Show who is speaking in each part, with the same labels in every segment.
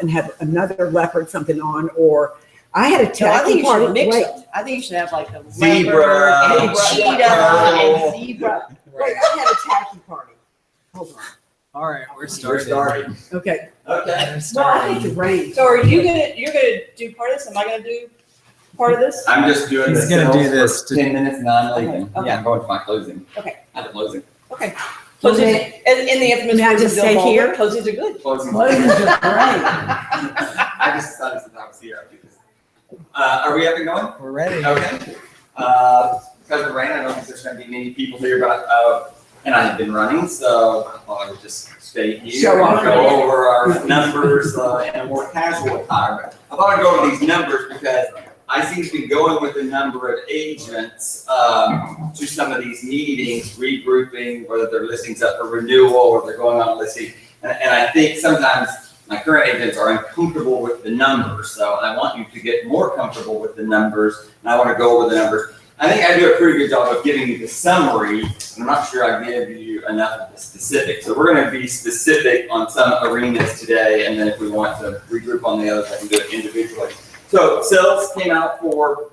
Speaker 1: and have another leopard something on, or I had a tacky party. Wait,
Speaker 2: I think you should have like a
Speaker 3: Zebra,
Speaker 2: leopard and a cheetah and zebra.
Speaker 1: wait, I had a tacky party. Hold on.
Speaker 4: All right, we're
Speaker 3: We're
Speaker 4: starting.
Speaker 3: starting.
Speaker 1: Okay.
Speaker 3: Okay.
Speaker 1: Well, I think it rained.
Speaker 2: So are you you're gonna do part of this? Am I gonna do part of this?
Speaker 3: I'm just doing
Speaker 4: He's
Speaker 3: the
Speaker 4: gonna do
Speaker 3: sales
Speaker 4: this
Speaker 3: for
Speaker 4: to-
Speaker 3: 10 minutes and I'm leaving.
Speaker 2: Okay.
Speaker 3: Yeah, I'm going to my closing.
Speaker 2: Okay.
Speaker 3: I have a closing.
Speaker 2: Okay. Closings, in the infamous
Speaker 1: May I
Speaker 2: words of
Speaker 1: just
Speaker 2: Bill
Speaker 1: say
Speaker 2: Baldwin,
Speaker 1: here?
Speaker 2: closings are good.
Speaker 3: Closing.
Speaker 1: Closings are great.
Speaker 3: I just decided since I was here, I'd do this. Are we up and going?
Speaker 4: We're ready.
Speaker 3: Okay. Because of the rain, I don't think there's going to be many people here, but and I have been running, so I thought I would just stay here
Speaker 1: Show
Speaker 3: and
Speaker 1: off.
Speaker 3: go over our numbers in a more casual attire. But I thought I'd go over these numbers because I seem to be going with the number of agents to some of these meetings, regrouping, whether their listing's up for renewal or they're going on a listing. And I think sometimes my current agents are uncomfortable with the numbers, so I want you to get more comfortable with the numbers, and I want to go over the numbers. I think I do a pretty good job of giving you the summary, and I'm not sure I give you enough of the specifics. So we're going to be specific on some arenas today, and then if we want to regroup on the others, I can do it individually. So sales came out for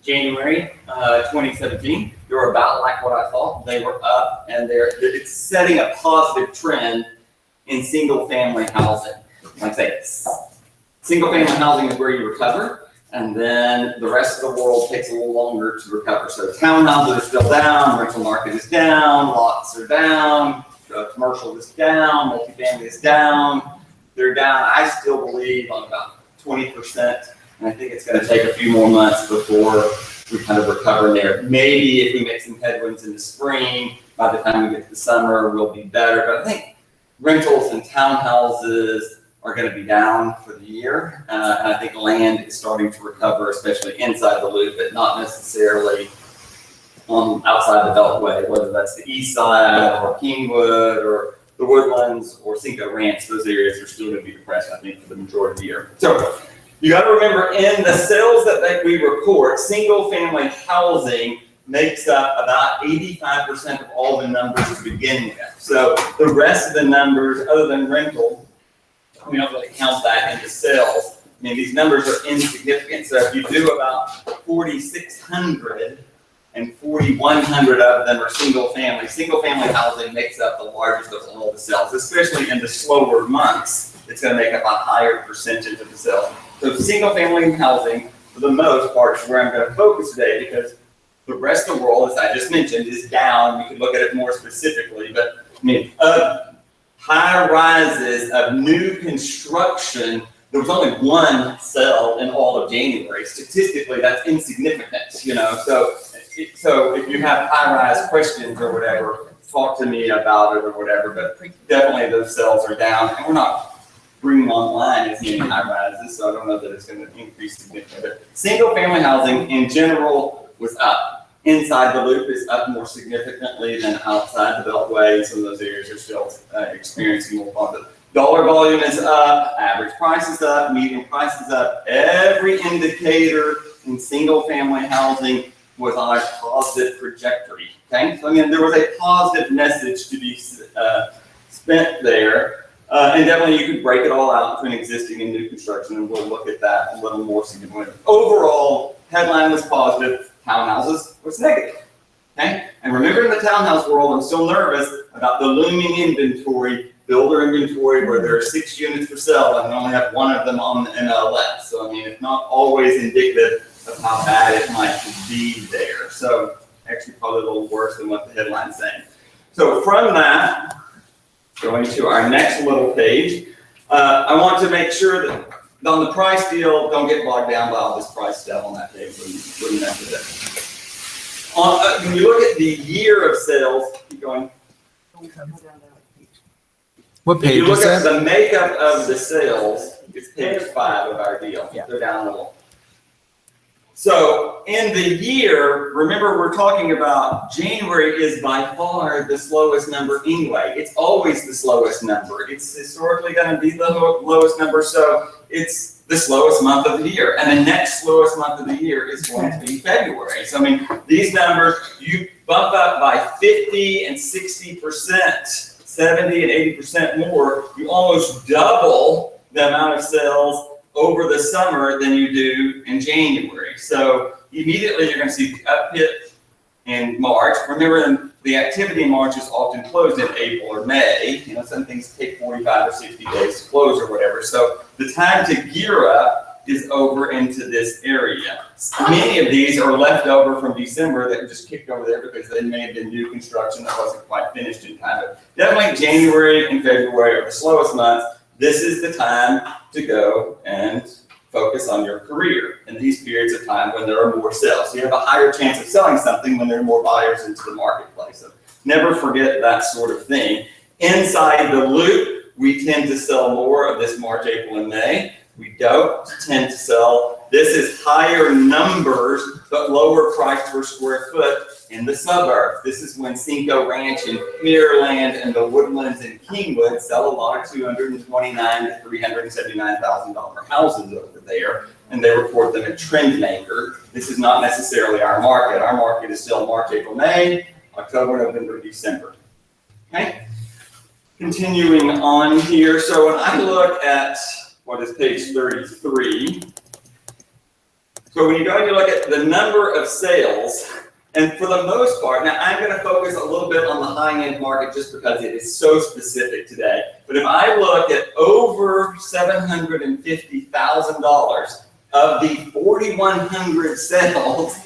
Speaker 3: January 2017. They were about like what I thought. They were up, and it's setting a positive trend in single-family housing. Like I say, single-family housing is where you recover, and then the rest of the world takes a little longer to recover. So townhouses are still down, rental market is down, lots are down, commercial is down, multifamily is down. They're down, I still believe, on about 20%, and I think it's going to take a few more months before we kind of recover there. Maybe if we make some headwinds in the spring, by the time we get to the summer, we'll be better. But I think rentals and townhouses are going to be down for the year. And I think land is starting to recover, especially inside the loop, but not necessarily outside the Beltway, whether that's the east side or Kingwood or the Woodlands or Cinco Ranch. Those areas are still going to be depressed, I think, for the majority of the year. So you got to remember, in the sales that we report, single family housing makes up about 85% of all the numbers to begin with. So the rest of the numbers, other than rental, we don't really count that into sales. I mean, these numbers are insignificant. So if you do about 4,600 and 4,100 of them are single family. Single family housing makes up the largest of all the sales, especially in the slower months. It's going to make up a higher percentage of the sales. So single family housing, for the most part, is where I'm going to focus today, because the rest of the world, as I just mentioned, is down. We could look at it more specifically, but I mean, high rises of new construction, there was only one sale in all of January. Statistically, that's insignificant, you know. So if you have high-rise questions or whatever, talk to me about it or whatever. But definitely those sales are down, and we're not bringing online as many high-rises, so I don't know that it's going to increase significantly. But single-family housing in general was up. Inside the loop is up more significantly than outside the Beltway. Some of those areas are still experiencing more positive. Dollar volume is up, average price is up, median price is up. Every indicator in single family housing was on a positive trajectory. Okay, so I mean, there was a positive message to be spent there. And definitely you could break it all out between existing and new construction, and we'll look at that a little more significantly. Overall, headline was positive. Townhouses was negative. Okay? And remember, in the townhouse world, I'm still nervous about the looming inventory, builder inventory, where there are 6 units for sale and we only have 1 of them on the MLS. So, I mean, it's not always indicative of how bad it might be there. So, actually, probably a little worse than what the headline's saying. So, from that, going to our next little page, I want to make sure that on the price deal, don't get bogged down by all this price stuff on that page. Wouldn't mess with it. When you look at the year of sales, keep going.
Speaker 4: What page
Speaker 3: if you look
Speaker 4: is
Speaker 3: at
Speaker 4: that?
Speaker 3: the makeup of the sales, it's page 5 of our deal. Yeah. Go down a little. So in the year, remember we're talking about January is by far the slowest number anyway. It's always the slowest number. It's historically going to be the lowest number, so it's the slowest month of the year. And the next slowest month of the year is going to be February. So I mean, these numbers, you bump up by 50 and 60%, 70 and 80% more. You almost double the amount of sales over the summer than you do in January. So immediately you're going to see the uptick in March. Remember, the activity in March is often closed in April or May. You know, some things take 45 or 60 days to close or whatever. So the time to gear up is over into this area. Many of these are left over from December that were just kicked over there because they may have been new construction that wasn't quite finished in time. But definitely January and February are the slowest months. This is the time to go and focus on your career in these periods of time when there are more sales. So you have a higher chance of selling something when there are more buyers into the marketplace. So never forget that sort of thing. Inside the loop, we tend to sell more of this March, April, and May. We don't tend to sell. This is higher numbers, but lower price per square foot in the suburbs. This is when Cinco Ranch and Pearland and the Woodlands and Kingwood sell a lot of $229,000 to $379,000 houses over there, and they report them at Trendmaker. This is not necessarily our market. Our market is still March, April, May, October, November, December. Okay? Continuing on here. So when I look at what is page 33, so when you go and you look at the number of sales, and for the most part, now I'm going to focus a little bit on the high-end market just because it is so specific today. But if I look at over $750,000 of the 4,100 sales,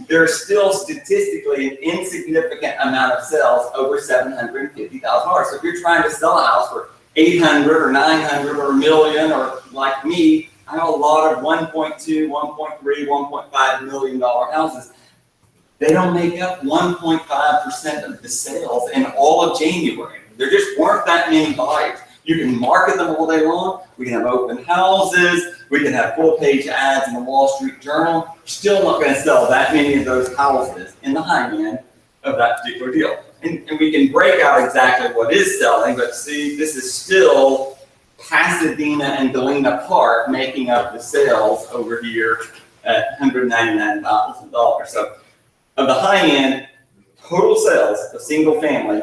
Speaker 3: there's still statistically an insignificant amount of sales over $750,000. So if you're trying to sell a house for $800 or $900 or $1 million, or like me, I have a lot of $1.2, $1.3, $1.5 million houses. They don't make up 1.5% of the sales in all of January. There just weren't that many buyers. You can market them all day long. We can have open houses. We can have full-page ads in the Wall Street Journal. You're still not going to sell that many of those houses in the high end of that particular deal. And we can break out exactly what is selling, but see, this is still Pasadena and Galena Park making up the sales over here at $199,000. So of the high end, total sales of single family,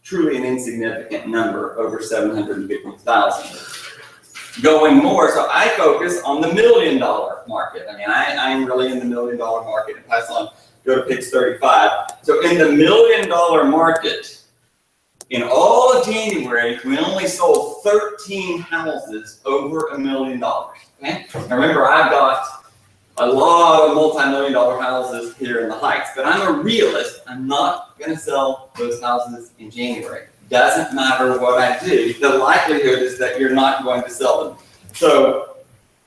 Speaker 3: truly an insignificant number, over 750,000. Going more, so I focus on the $1 million market. I mean, I'm really in the $1 million market. And pass on, go to page 35. So in the $1 million market, in all of January, we only sold 13 houses over $1 million. Okay? Now remember, I've got a lot of multi-million-dollar houses here in the Heights, but I'm a realist. I'm not going to sell those houses in January. Doesn't matter what I do. The likelihood is that you're not going to sell them. So,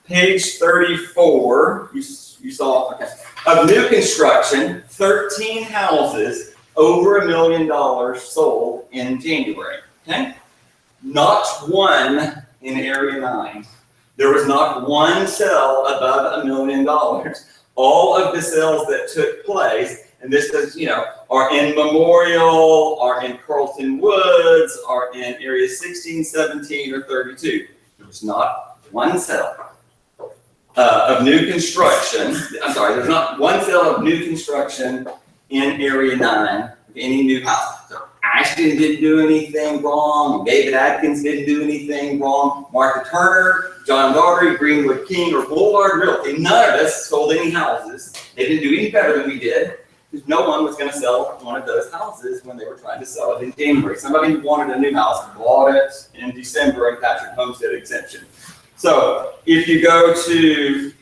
Speaker 3: page 34, you saw, okay, of new construction, 13 houses over $1 million sold in January. Okay, not one in Area 9. There was not one sale above $1 million. All of the sales that took place, and this is, you know, are in Memorial, are in Carlton Woods, are in areas 16, 17, or 32. There was not one sale of new construction. I'm sorry, there's not one sale of new construction in Area 9 of any new house. So Ashton didn't do anything wrong. David Atkins didn't do anything wrong. Martha Turner, John Daugherty, Greenwood King, or Boulevard Realty, none of us sold any houses. They didn't do any better than we did, because no one was going to sell one of those houses when they were trying to sell it in January. Somebody who wanted a new house bought it in December and captured homestead exemption. So if you go to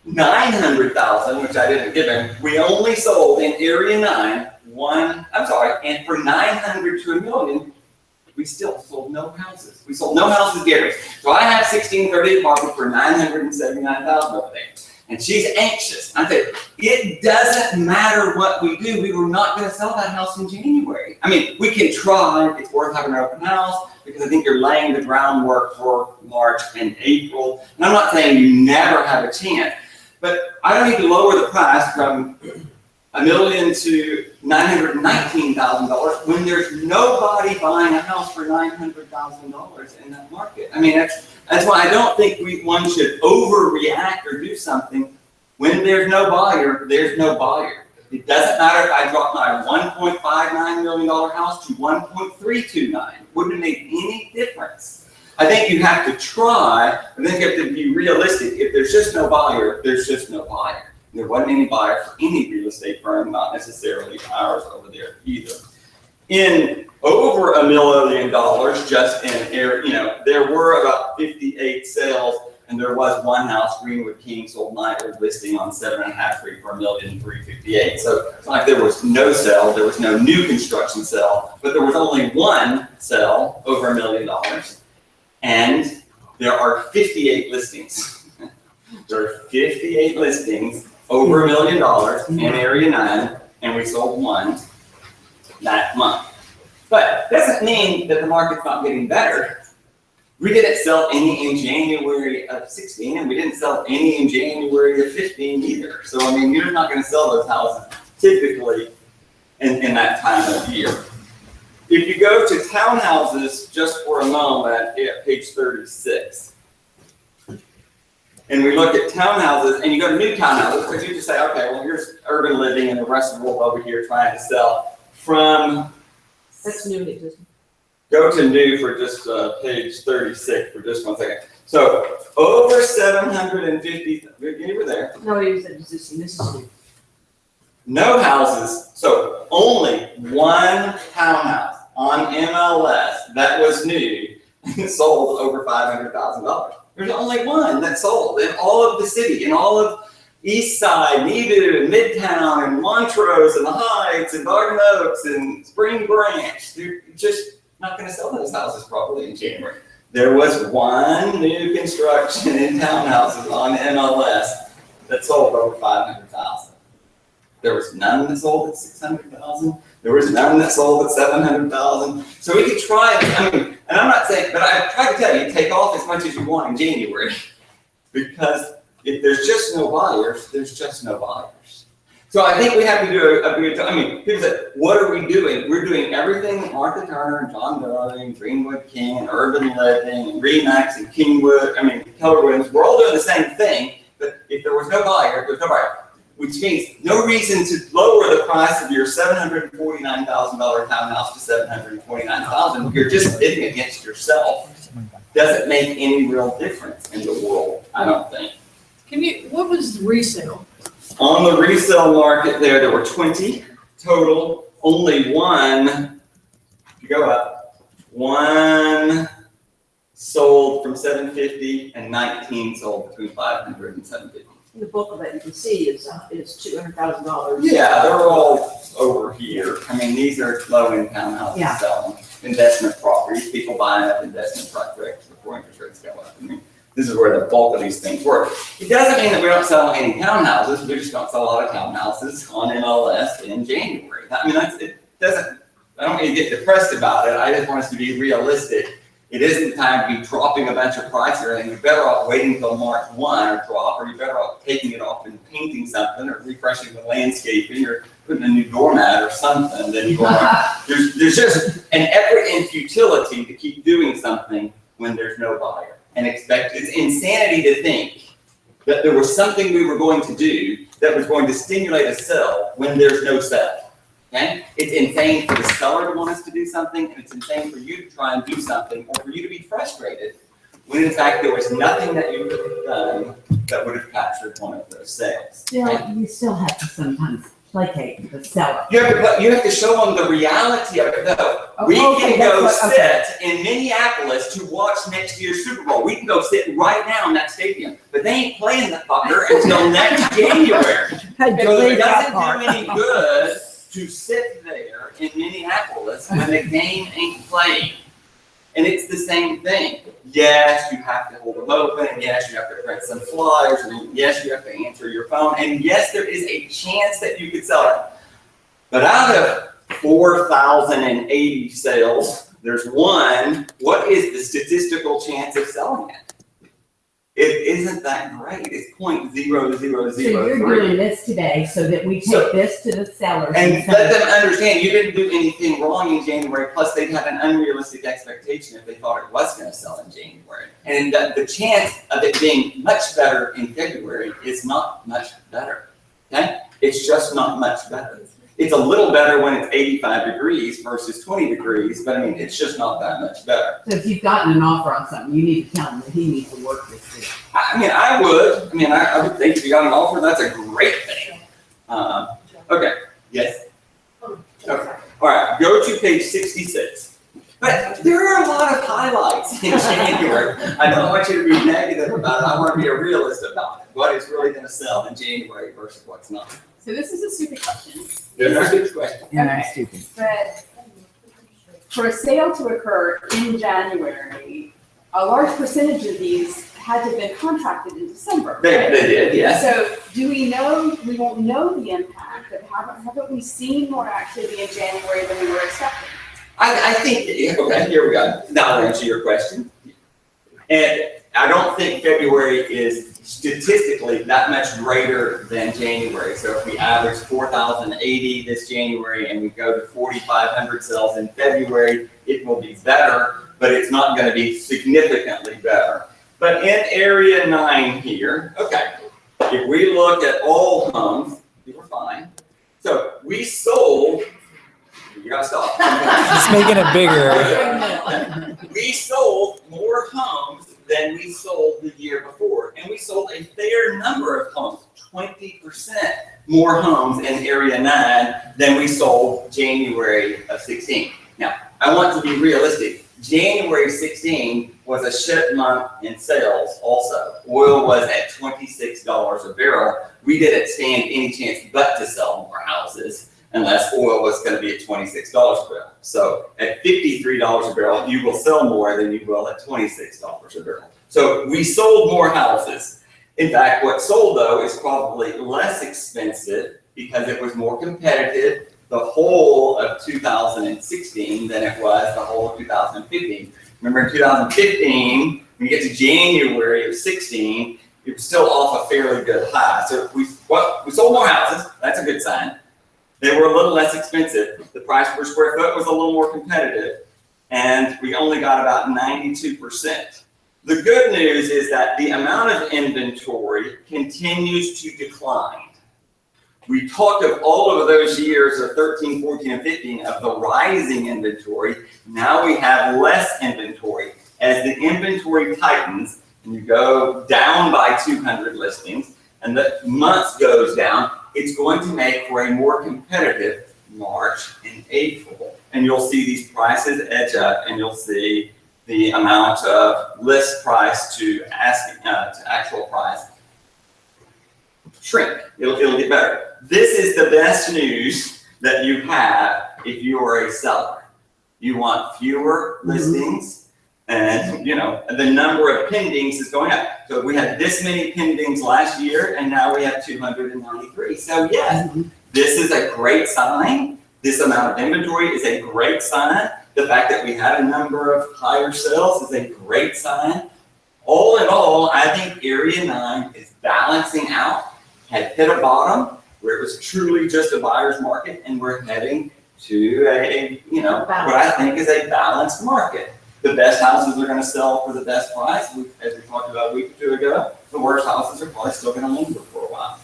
Speaker 3: 900,000, which I didn't give him, we only sold in Area 9 and for 900 to $1 million, we still sold no houses. We sold no houses Gary. So I have 1630 apartment for $979,000 over there. And she's anxious. I said, it doesn't matter what we do. We were not going to sell that house in January. I mean, we can try. It's worth having an open house because I think you're laying the groundwork for March and April. And I'm not saying you never have a chance, but I don't need to lower the price from $1 million to $919,000 when there's nobody buying a house for $900,000 in that market. I mean, that's why I don't think one should overreact or do something. When there's no buyer, there's no buyer. It doesn't matter if I drop my $1.59 million house to $1.329. Wouldn't make any difference. I think you have to try, and then you have to be realistic. If there's just no buyer, there's just no buyer. There wasn't any buyer for any real estate firm, not necessarily ours over there either. In over $1 million, just in air, there were about 58 sales, and there was one house, Greenwood King, sold nightly listing on 7.5 Street for $1,358,000. So it's like there was no sale, there was no new construction sale, but there was only one sale over $1 million, and there are 58 listings. There are 58 listings over $1 million in Area 9, and we sold one that month. But doesn't mean that the market's not getting better. We didn't sell any in January of 16, and we didn't sell any in January of 15 either. So, I mean, you're not going to sell those houses typically in that time of year. If you go to townhouses just for a moment at page 36, and we look at townhouses, and you go to new townhouses, because you just say, okay, well, here's urban living and the rest of the world over here trying to sell from.
Speaker 2: That's new and existing.
Speaker 3: Go to new for just page 36 for just 1 second. So over 750, you were there.
Speaker 2: No, you said existing, this is new.
Speaker 3: No houses, so only one townhouse on MLS that was new sold over $500,000. There's only one that sold in all of the city, in all of East Side, Needham, and Midtown, and Montrose, and the Heights, and Garden Oaks, and Spring Branch. They're just not going to sell those houses properly in January. There was one new construction in townhouses on MLS that sold over $500,000. There was none that sold at $600,000. There was none that sold at $700,000. So we could try it. I mean, and I'm not saying, but I try to tell you, take off as much as you want in January, because if there's just no buyers, there's just no buyers. So I think we have to do a good job. I mean, people say, what are we doing? We're doing everything that Martha Turner and John Darling, Greenwood King, and Urban Living, and Remax, and Kingwood, Keller Williams, we're all doing the same thing, but if there was no buyer, there's no buyer. Which means no reason to lower the price of your $749,000 townhouse to $749,000. You're just bidding against yourself. Doesn't make any real difference in the world, I don't think.
Speaker 2: What was the resale?
Speaker 3: On the resale market there were 20 total. Only one, if you go up, one sold from $750 and 19 sold between $500 and $750.
Speaker 2: The bulk of that you can see is $200,000.
Speaker 3: Yeah, they're all over here. I mean, these are low-income houses selling investment properties. People buying up investment projects before interest rates go up. I mean, this is where the bulk of these things work. It doesn't mean that we don't sell any townhouses. We just don't sell a lot of townhouses on MLS in January. I mean, it doesn't. I don't need to get depressed about it. I just want us to be realistic. It isn't time to be dropping a bunch of price or anything. You're better off waiting until March 1 or drop, or you're better off taking it off and painting something or refreshing the landscaping or putting a new doormat or something. Then you are. There's just an effort and futility to keep doing something when there's no buyer and expect. It's insanity to think that there was something we were going to do that was going to stimulate a sell when there's no sell. Okay? It's insane for the seller to want us to do something, and it's insane for you to try and do something, or for you to be frustrated, when in fact there was nothing that you could have done that would have captured one of those sales.
Speaker 1: Still, you still have to sometimes placate the seller.
Speaker 3: You have to show them the reality of it, though. We can go sit in Minneapolis to watch next year's Super Bowl. We can go sit right now in that stadium, but they ain't playing the fucker until next January. Because it doesn't do any good to sit there in Minneapolis when the game ain't playing. And it's the same thing. Yes, you have to hold them open, and yes, you have to print some flyers, and yes, you have to answer your phone, and yes, there is a chance that you could sell it. But out of 4,080 sales, there's one. What is the statistical chance of selling it? It isn't that great. It's 0.0003.
Speaker 1: So you're doing this today so that we take this to the sellers.
Speaker 3: And let them understand you didn't do anything wrong in January, plus they had an unrealistic expectation if they thought it was going to sell in January. And the chance of it being much better in February is not much better. Okay? It's just not much better. It's a little better when it's 85 degrees versus 20 degrees, but I mean, it's just not that much better.
Speaker 1: So if you've gotten an offer on something, you need to tell him that he needs to work this through.
Speaker 3: I mean, I would. I mean, I would think if you got an offer, that's a great thing. Okay, yes. Okay. All right, go to page 66. But there are a lot of highlights in January. I don't want you to be negative about it. I want to be a realist about it. What is really going to sell in January versus what's not.
Speaker 4: So this is a stupid question.
Speaker 3: There's no stupid question.
Speaker 1: And
Speaker 4: Okay.
Speaker 1: that's stupid.
Speaker 4: But for a sale to occur in January, a large percentage of these had to have been contracted in December.
Speaker 3: They
Speaker 4: right?
Speaker 3: did, yes.
Speaker 4: So do we know, we won't know the impact of haven't we seen more activity in January than we were expecting?
Speaker 3: I think, okay, here we go. Now I'll answer your question. And I don't think February is statistically that much greater than January. So if we average 4,080 this January and we go to 4,500 sales in February, it will be better, but it's not going to be significantly better. But in area 9 here, okay, if we look at all homes, we were fine. So we sold, you gotta stop.
Speaker 5: Just making it bigger.
Speaker 3: We sold more homes than we sold the year before. And we sold a fair number of homes, 20% more homes in area 9 than we sold January of 16. Now, I want to be realistic. January 16 was a shit month in sales also. Oil was at $26 a barrel. We didn't stand any chance but to sell more houses unless oil was going to be at $26 a barrel. So at $53 a barrel, you will sell more than you will at $26 a barrel. So we sold more houses. In fact, what sold though is probably less expensive because it was more competitive the whole of 2016 than it was the whole of 2015. Remember in 2015, when you get to January of 16, it was still off a fairly good high. So we sold more houses, that's a good sign. They were a little less expensive. The price per square foot was a little more competitive, and we only got about 92%. The good news is that the amount of inventory continues to decline. We talked of all of those years of 13, 14, and 15 of the rising inventory. Now we have less inventory. As the inventory tightens and you go down by 200 listings and the months goes down, it's going to make for a more competitive March and April. And you'll see these prices edge up and you'll see the amount of list price to actual price shrink. It'll get better. This is the best news that you have if you are a seller. You want fewer listings, and the number of pendings is going up. So we had this many pendings last year, and now we have 293. So yes, this is a great sign. This amount of inventory is a great sign. The fact that we had a number of higher sales is a great sign. All in all, I think Area 9 is balancing out, had hit a bottom where it was truly just a buyer's market, and we're heading to a, what I think is a balanced market. The best houses are going to sell for the best price, as we talked about a week or two ago. The worst houses are probably still going to linger for a while.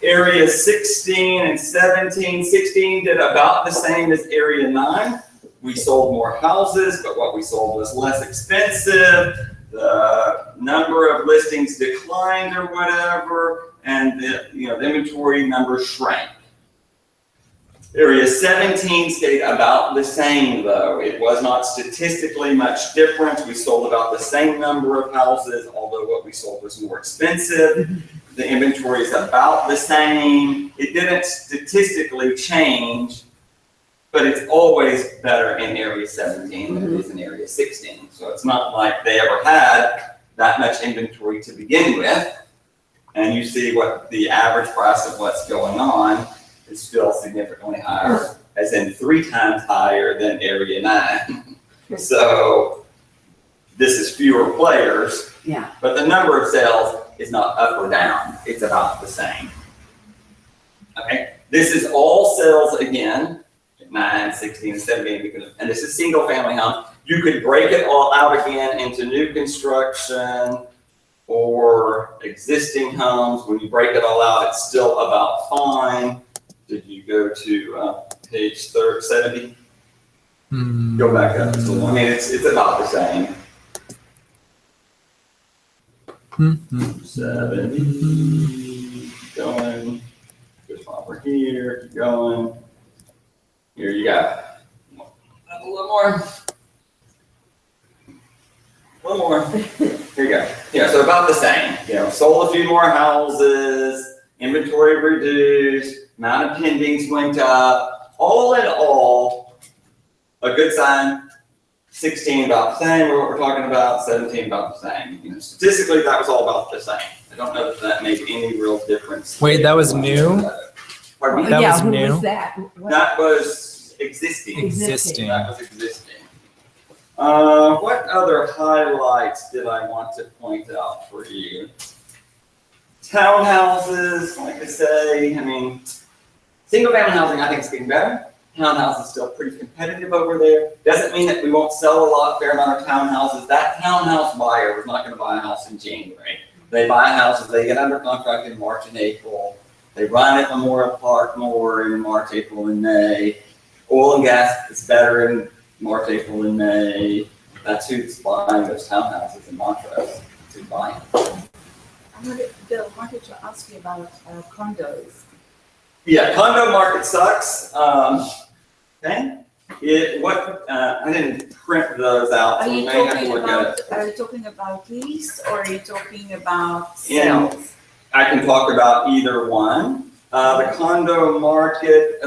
Speaker 3: Area 16 and 17, 16 did about the same as Area 9. We sold more houses, but what we sold was less expensive. The number of listings declined or whatever, and the inventory numbers shrank. Area 17 stayed about the same though. It was not statistically much different. We sold about the same number of houses, although what we sold was more expensive. The inventory is about the same. It didn't statistically change, but it's always better in Area 17 than it is in Area 16. So it's not like they ever had that much inventory to begin with. And you see what the average price of what's going on is still significantly higher, as in 3 times higher than Area 9. So this is fewer players, but the number of sales is not up or down. It's about the same. Okay, this is all sales again, 9, 16, and 17, and this is single family home. You could break it all out again into new construction or existing homes. When you break it all out, it's still about fine. Did you go to page 70?
Speaker 5: Hmm.
Speaker 3: Go back up to the one. I mean, it's about the same. 70. Keep going. Just over here. Keep going. Here you go. A little more. A little more. Here you go. Yeah, so about the same. You know, sold a few more houses, inventory reduced, amount of pendings went up. All in all, a good sign. 16 about the same, or what we're talking about, 17 about the same. You know, statistically, that was all about the same. I don't know if that made any real difference.
Speaker 5: Wait, that was new?
Speaker 3: Pardon me?
Speaker 5: That
Speaker 1: Yeah,
Speaker 5: was
Speaker 1: who
Speaker 5: new?
Speaker 1: was that? What-
Speaker 3: That was existing.
Speaker 5: Existing.
Speaker 3: That was existing. What other highlights did I want to point out for you? Townhouses, like I say, I mean, single family housing I think is getting better. Townhouse is still pretty competitive over there. Doesn't mean that we won't sell fair amount of townhouses. That townhouse buyer was not going to buy a house in January. They buy houses, they get under contract in March and April. They run at Memorial Park more in March, April, and May. Oil and gas is better in March, April, and May. That's who's buying those townhouses in Montrose. That's who's buying.
Speaker 6: Bill, I wanted to ask you about condos.
Speaker 3: Yeah, condo market sucks. Okay. I didn't print those out, so
Speaker 6: Are
Speaker 3: we
Speaker 6: you
Speaker 3: may have to
Speaker 6: talking
Speaker 3: look at it.
Speaker 6: about lease or are you talking about
Speaker 3: Yeah.
Speaker 6: sales?
Speaker 3: I can talk about either one. The condo market,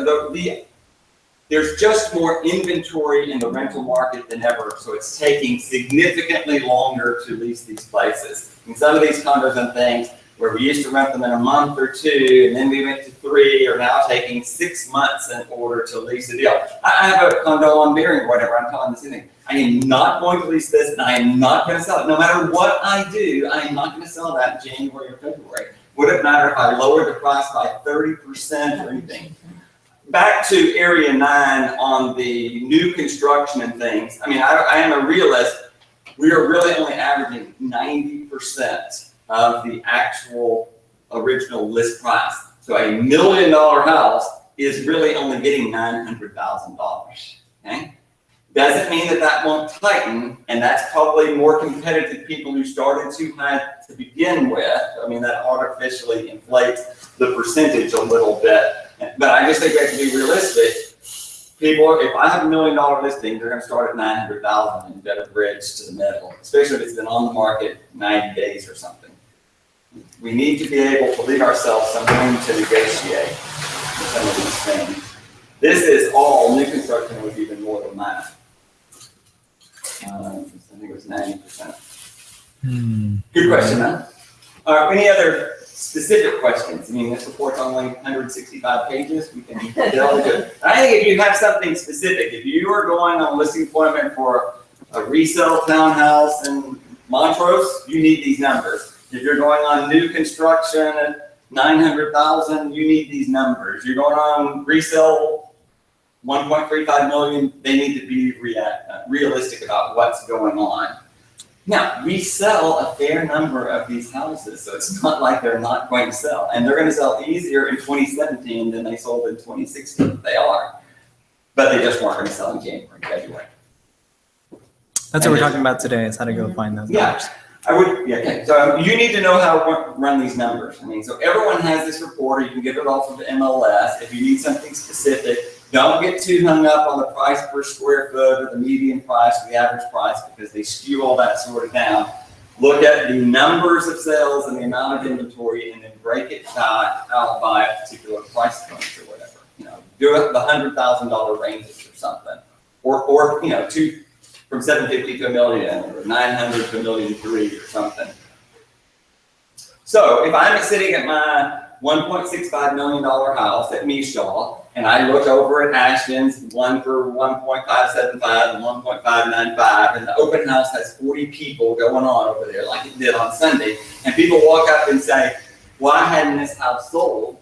Speaker 3: there's just more inventory in the rental market than ever, so it's taking significantly longer to lease these places. And some of these condos and things, where we used to rent them in a month or two, and then we went to 3, are now taking 6 months in order to lease a deal. I have a condo on Beering or whatever, I'm telling this evening, I am not going to lease this, and I am not going to sell it. No matter what I do, I am not going to sell that in January or February. Wouldn't matter if I lowered the price by 30% or anything. Back to Area 9 on the new construction and things. I mean, I am a realist. We are really only averaging 90% of the actual original list price. So a $1 million house is really only getting $900,000. Okay? Doesn't mean that that won't tighten, and that's probably more competitive people who started too high to begin with. I mean, that artificially inflates the percentage a little bit. But I just think we have to be realistic. People, if I have $1 million listing, they're going to start at 900,000 and get a bridge to the middle, especially if it's been on the market 90 days or something. We need to be able to leave ourselves some room to negotiate with some of these things. This is all new construction was even more than that. I think it was 90%. Good question, huh? Any other specific questions? I mean, this report's only 165 pages. We can delve into it. I think if you have something specific, if you are going on a listing appointment for a resale townhouse in Montrose, you need these numbers. If you're going on new construction at 900,000, you need these numbers. You're going on resale 1.35 million, they need to be realistic about what's going on. Now, we sell a fair number of these houses, so it's not like they're not going to sell. And they're going to sell easier in 2017 than they sold in 2016. They are. But they just weren't going to sell in January and February.
Speaker 5: That's what we're talking about today, is how to go find those numbers.
Speaker 3: Okay. So you need to know how to run these numbers. I mean, so everyone has this report, or you can get it off of the MLS. If you need something specific, don't get too hung up on the price per square foot or the median price or the average price, because they skew all that sort of down. Look at the numbers of sales and the amount of inventory, and then break it out by a particular price point or whatever. You know, do it the $100,000 ranges or something, or you know, from 750 to $1 million, or 900 to $1.3 million or something. So if I'm sitting at my $1.65 million house at Mishaw, and I look over at Ashton's, one for 1.575 and 1.595, and the open house has 40 people going on over there like it did on Sunday, and people walk up and say, why hadn't this house sold?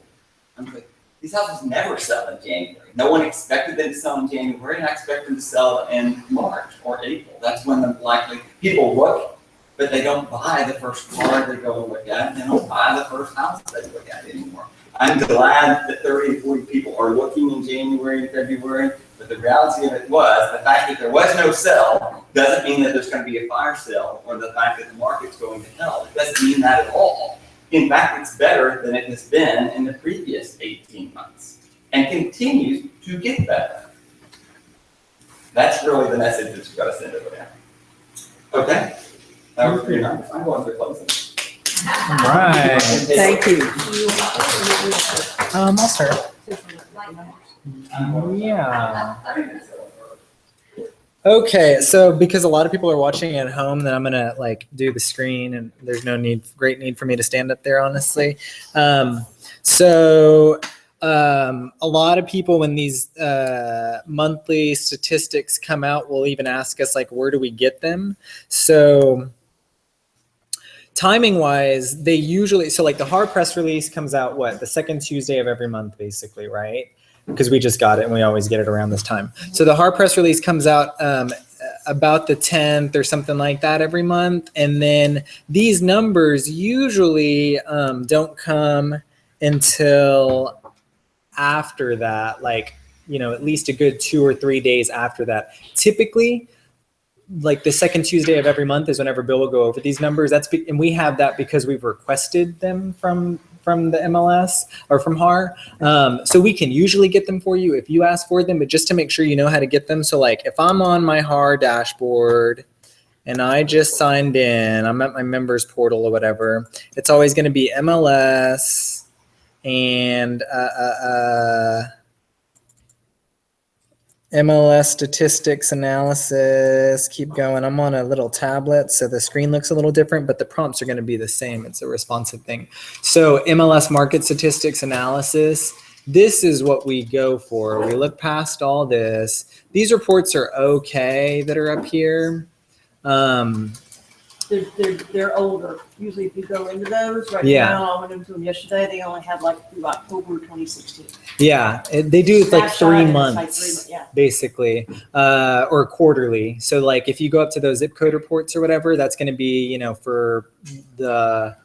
Speaker 3: I'm like, these houses never sell in January. No one expected them to sell in January, and I expect them to sell in March or April. That's when the likely people look but they don't buy the first car they go and look at, and they don't buy the first house they look at anymore. I'm glad that 30 and 40 people are looking in January and February, but the reality of it was the fact that there was no sale doesn't mean that there's going to be a fire sale, or the fact that the market's going to hell. It doesn't mean that at all. In fact, it's better than it has been in the previous 18 months and continues to get better. That's really the message that you've got to send over there. Okay? That was for your numbers. I'm going to close it.
Speaker 5: All right.
Speaker 1: Thank you.
Speaker 5: I'll start. Yeah. Okay, so because a lot of people are watching at home, then I'm gonna like do the screen, and there's no great need for me to stand up there, honestly. A lot of people, when these monthly statistics come out, will even ask us like, where do we get them? So timing wise, they usually, so like the HAR press release comes out the second Tuesday of every month, basically, right? Because we just got it and we always get it around this time. So the HAR press release comes out about the 10th or something like that every month. And then these numbers usually don't come until after that, like, at least a good 2 or 3 days after that. Typically, like the second Tuesday of every month is whenever Bill will go over these numbers. And we have that because we've requested them from the MLS or from HAR. So we can usually get them for you if you ask for them, but just to make sure you know how to get them. So like if I'm on my HAR dashboard and I just signed in, I'm at my members portal or whatever, it's always going to be MLS and MLS statistics analysis, keep going. I'm on a little tablet, so the screen looks a little different, but the prompts are going to be the same. It's a responsive thing. So MLS market statistics analysis, this is what we go for. We look past all this. These reports are okay that are up here.
Speaker 2: They're older. Usually if you go into those right
Speaker 5: Yeah.
Speaker 2: now, I went into them yesterday, they only have like through October 2016.
Speaker 5: Yeah, they do it like
Speaker 2: Snapshot,
Speaker 5: 3
Speaker 2: and it's
Speaker 5: months,
Speaker 2: like 3 months, yeah.
Speaker 5: basically, or quarterly. So like if you go up to those zip code reports or whatever, that's going to be, for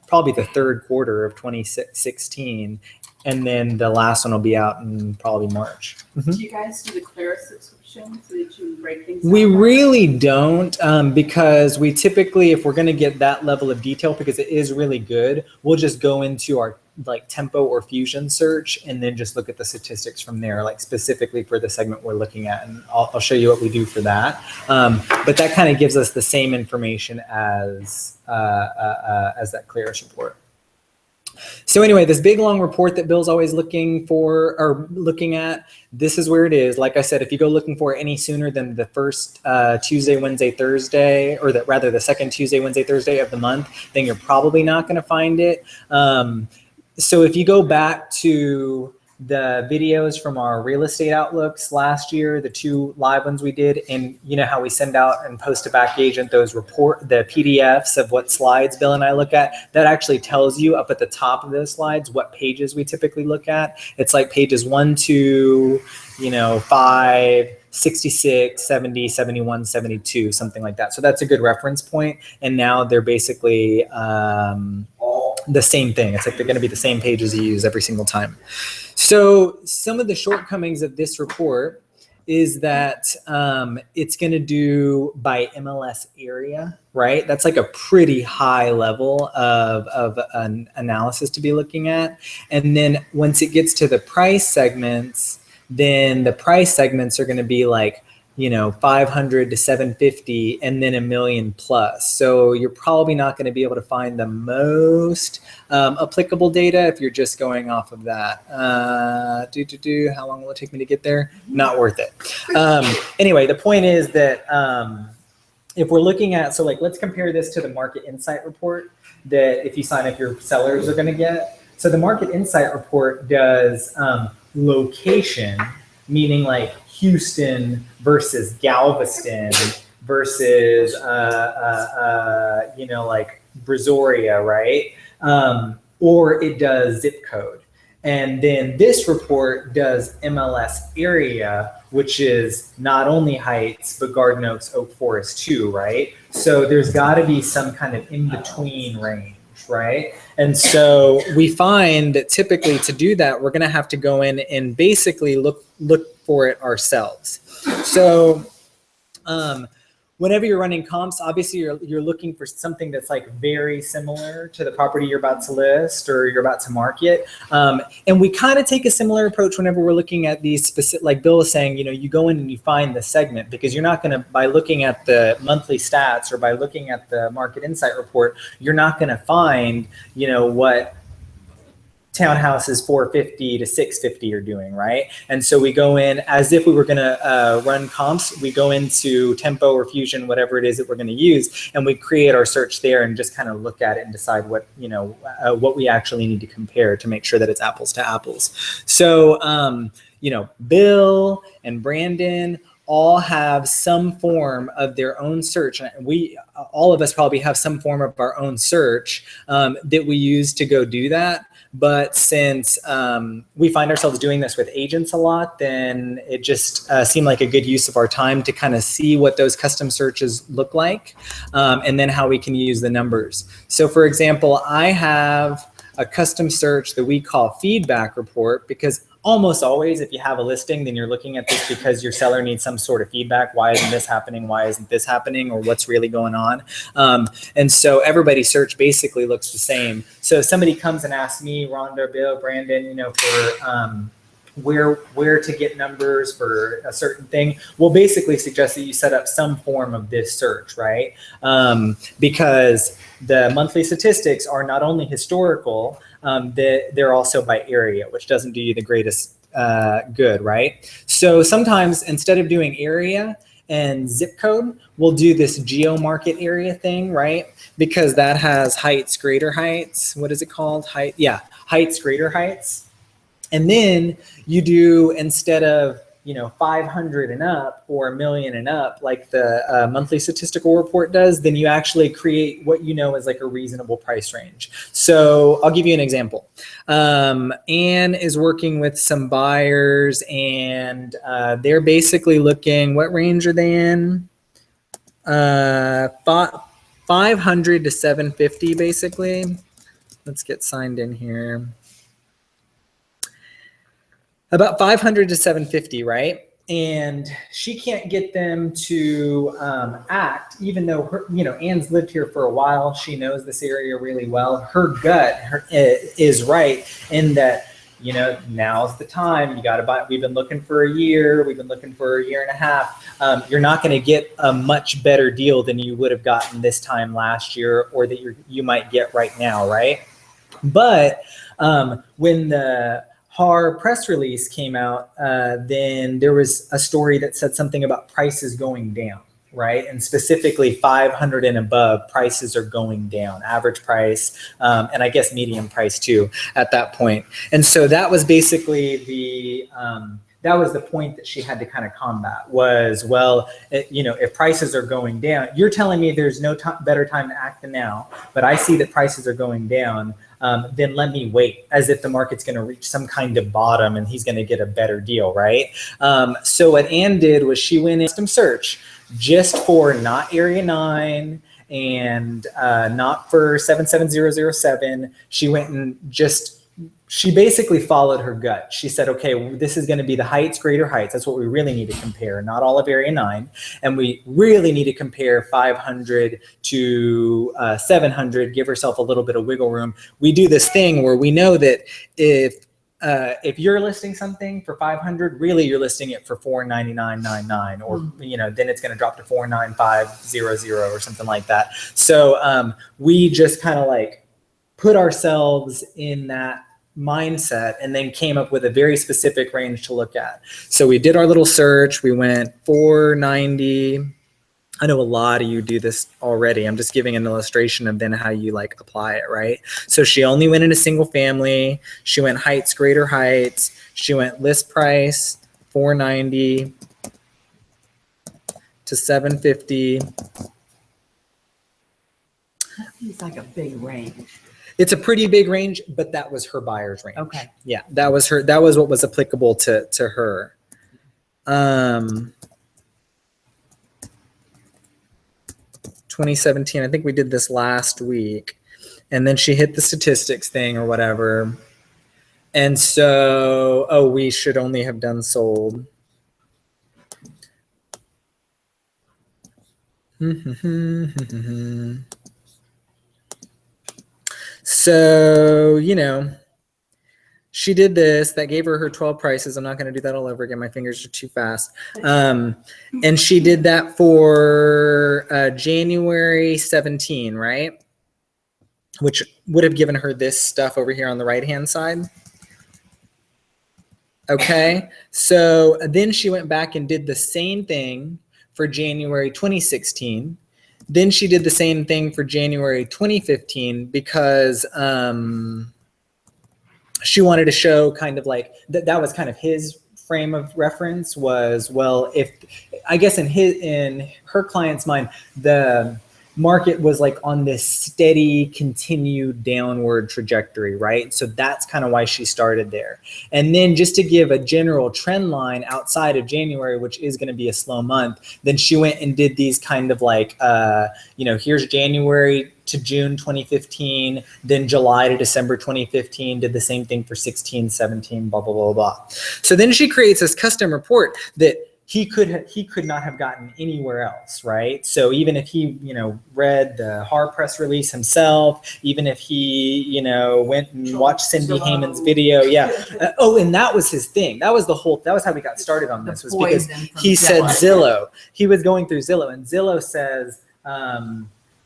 Speaker 5: probably the third quarter of 2016. And then the last one will be out in probably March.
Speaker 4: Do you guys do the Clara subscription so that you break things
Speaker 5: We
Speaker 4: down?
Speaker 5: really don't, because we typically, if we're going to get that level of detail, because it is really good, we'll just go into our like Tempo or Fusion search and then just look at the statistics from there, like specifically for the segment we're looking at. And I'll show you what we do for that. But that kind of gives us the same information as that Clearest report. So anyway, this big long report that Bill's always looking for or looking at, this is where it is. Like I said, if you go looking for it any sooner than the first Tuesday, Wednesday, Thursday, or rather the second Tuesday, Wednesday, Thursday of the month, then you're probably not going to find it. So if you go back to the videos from our real estate outlooks last year, the 2 live ones we did, and you know how we send out and post to Back Agent the PDFs of what slides Bill and I look at, that actually tells you up at the top of those slides what pages we typically look at. It's like pages 1, 2, 5, 66, 70, 71, 72, something like that. So that's a good reference point. And now they're basically the same thing. It's like they're going to be the same pages you use every single time. So some of the shortcomings of this report is that it's going to do by MLS area, right? That's like a pretty high level of an analysis to be looking at. And then once it gets to the price segments, then the price segments are going to be like, 500 to 750 and then $1 million plus. So you're probably not going to be able to find the most applicable data if you're just going off of that. How long will it take me to get there? Not worth it. Anyway, the point is that if we're looking at, so like, let's compare this to the market insight report that if you sign up, your sellers are going to get. So the market insight report does location, meaning like Houston versus Galveston versus like Brazoria, right? Or it does zip code. And then this report does MLS area which is not only Heights, but Garden Oaks, Oak Forest too, right? So there's got to be some kind of in-between range, right? And so we find that typically to do that, we're going to have to go in and basically look for it ourselves. So whenever you're running comps, obviously you're looking for something that's like very similar to the property you're about to list or you're about to market. And we kind of take a similar approach whenever we're looking at these specific, like Bill was saying, you know, you go in and you find the segment, because you're not going to, by looking at the monthly stats or by looking at the market insight report, you're not going to find, you know, what townhouses 450 to 650 are doing, right? And so we go in as if we were going to run comps. We go into Tempo or Fusion, whatever it is that we're going to use, and we create our search there and just kind of look at it and decide what, you know, what we actually need to compare to make sure that it's apples to apples. So, you know, Bill and Brandon all have some form of their own search. And we, all of us probably have some form of our own search that we use to go do that. But since we find ourselves doing this with agents a lot, then it just seemed like a good use of our time to kind of see what those custom searches look like, and then how we can use the numbers. So for example, I have a custom search that we call feedback report, because almost always if you have a listing, then you're looking at this because your seller needs some sort of feedback. Why isn't this happening? Why isn't this happening? Or what's really going on? And so everybody's search basically looks the same. So if somebody comes and asks me, Rhonda, Bill, Brandon, you know, for where to get numbers for a certain thing, we'll basically suggest that you set up some form of this search, right? Because the monthly statistics are not only historical, they're also by area, which doesn't do you the greatest good, right? So sometimes instead of doing area and zip code, we'll do this geo market area thing, right? Because that has Heights, Greater Heights. What is it called? Heights, Greater Heights. And then you do, instead of, you know, 500 and up or 1 million and up, like the monthly statistical report does, then you actually create what you know is like a reasonable price range. So I'll give you an example. Anne is working with some buyers, and they're basically looking, what range are they in? 500 to 750 basically. Let's get signed in here. About 500 to 750, right? And she can't get them to act, even though her, you know, Anne's lived here for a while. She knows this area really well. Her gut is right in that, you know, now's the time. You got to buy. We've been looking for a year. We've been looking for a year and a half. You're not going to get a much better deal than you would have gotten this time last year, or that you might get right now, right? But when the HAR press release came out, then there was a story that said something about prices going down, right? And specifically 500 and above, prices are going down, average price, and I guess median price too at that point. And so that was basically that was the point that she had to kind of combat was, well, you know, if prices are going down, you're telling me there's no better time to act than now, but I see that prices are going down, then let me wait, as if the market's going to reach some kind of bottom and he's going to get a better deal, right? So what Anne did was she went in custom search just for not Area 9 and not for 77007. She went and she basically followed her gut. She said, okay, this is going to be the Heights, Greater Heights. That's what we really need to compare, not all of Area 9. And we really need to compare 500 to 700, give herself a little bit of wiggle room. We do this thing where we know that if you're listing something for 500, really you're listing it for 499.99, or you know, then it's going to drop to 495.00 or something like that. So we just kind of like put ourselves in that mindset and then came up with a very specific range to look at. So we did our little search. We went 490. I know a lot of you do this already. I'm just giving an illustration of then how you like apply it, right? So she only went into single family. She went Heights, Greater Heights. She went list price 490 to 750.
Speaker 1: That seems like a big range.
Speaker 5: It's a pretty big range, but that was her buyer's range.
Speaker 1: Okay.
Speaker 5: Yeah, that was what was applicable to her. 2017, I think we did this last week. And then she hit the statistics thing or whatever. And so, oh, we should only have done sold. So, you know, she did this. That gave her 12 prices. I'm not going to do that all over again. My fingers are too fast. And she did that for January 17, right? Which would have given her this stuff over here on the right-hand side. Okay. So then she went back and did the same thing for January 2016. Then she did the same thing for January 2015 because she wanted to show kind of like that was kind of his frame of reference was, well, if I guess in her client's mind, the market was like on this steady, continued downward trajectory, right? So that's kind of why she started there. And then just to give a general trend line outside of January, which is going to be a slow month, then she went and did these kind of like, you know, here's January to June 2015, then July to December 2015, did the same thing for 16, 17, blah, blah, blah, blah. So then she creates this custom report that he could not have gotten anywhere else, right? So even if he, you know, read the Har press release himself, even if he, you know, went and watched Cindy Heyman's video, yeah. Oh, and that was his thing. That was how we got started on this, was because he said Zillow. He was going through Zillow, and Zillow says,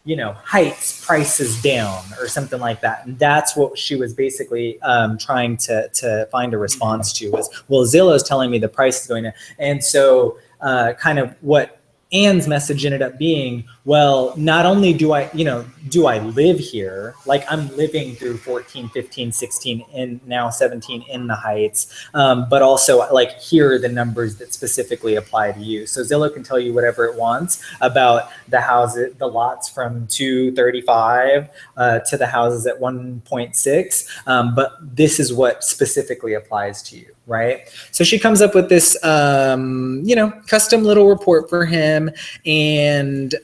Speaker 5: you know, Heights prices down or something like that. And that's what she was basically trying to find a response to was, well, Zillow's telling me the price is going down. And so kind of what Anne's message ended up being, well, not only do I live here, like I'm living through 14, 15, 16, and now 17 in the Heights, but also like here are the numbers that specifically apply to you. So Zillow can tell you whatever it wants about the houses, the lots from 235 to the houses at 1.6, but this is what specifically applies to you. Right. So she comes up with this, you know, custom little report for him. And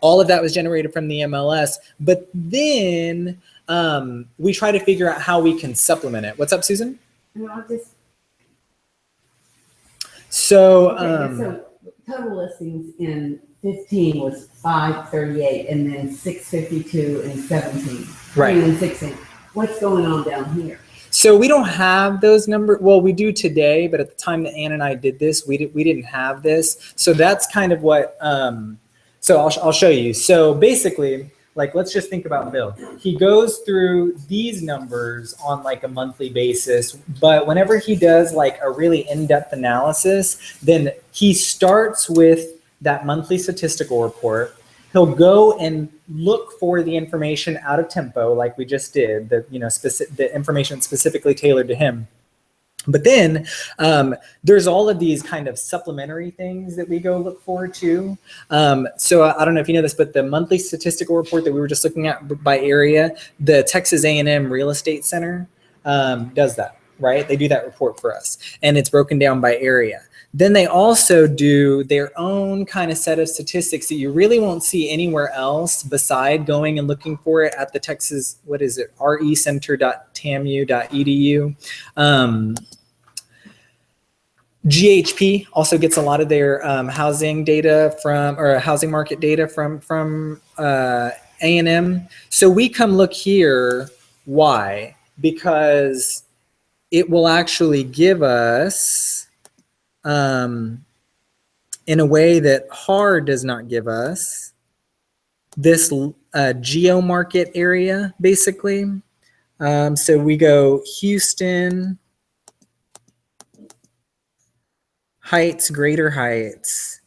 Speaker 5: all of that was generated from the MLS. But then we try to figure out how we can supplement it. What's up, Susan?
Speaker 1: So total listings in 15 was 538 and then 652 in 17.
Speaker 5: Right.
Speaker 1: And 16. What's going on down here?
Speaker 5: So we don't have those numbers. Well, we do today, but at the time that Ann and I did this, we didn't have this. So that's kind of what, so I'll show you. So basically, like, let's just think about Bill. He goes through these numbers on like a monthly basis, but whenever he does like a really in-depth analysis, then he starts with that monthly statistical report. He'll go and look for the information out of Tempo, like we just did, the the information specifically tailored to him. But then there's all of these kind of supplementary things that we go look for too. So I don't know if you know this, but the monthly statistical report that we were just looking at by area, the Texas A&M Real Estate Center does that, right? They do that report for us, and it's broken down by area. Then they also do their own kind of set of statistics that you really won't see anywhere else beside going and looking for it at the Texas, what is it, recenter.tamu.edu. GHP also gets a lot of their housing data from, or housing market data from A&M. So we come look here. Why? Because it will actually give us, in a way that Har does not give us, this geo market area, basically. So we go Houston, Heights, Greater Heights,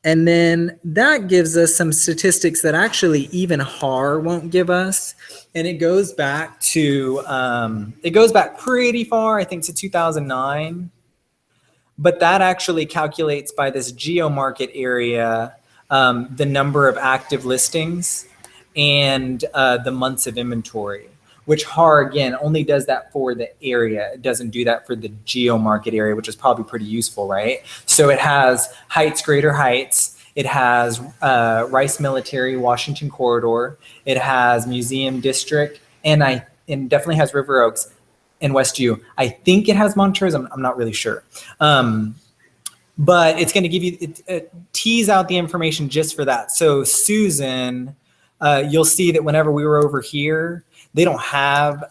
Speaker 5: and then that gives us some statistics that actually even Har won't give us. And it goes back to, pretty far, I think to 2009. But that actually calculates by this geo market area the number of active listings and the months of inventory, which HAR, again, only does that for the area. It doesn't do that for the geo market area, which is probably pretty useful, right? So it has Heights, Greater Heights. It has Rice Military, Washington Corridor. It has Museum District, and definitely has River Oaks and West U. I think it has Montrose. I'm not really sure. But it's going to give you, tease out the information just for that. So Susan, you'll see that whenever we were over here, they don't have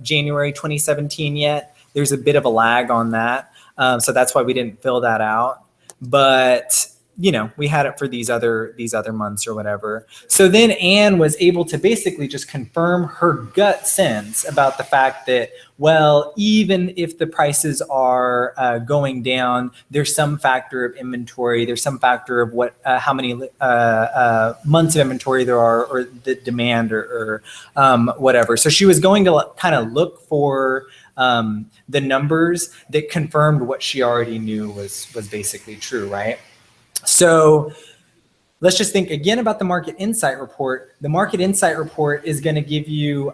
Speaker 5: January 2017 yet. There's a bit of a lag on that. So that's why we didn't fill that out. But you know, we had it for these other months or whatever. So then Anne was able to basically just confirm her gut sense about the fact that, well, even if the prices are going down, there's some factor of inventory, there's some factor of what, how many months of inventory there are, or the demand, or whatever. So she was going to kind of look for the numbers that confirmed what she already knew was basically true, right? So let's just think again about the Market Insight Report. The Market Insight Report is going to give you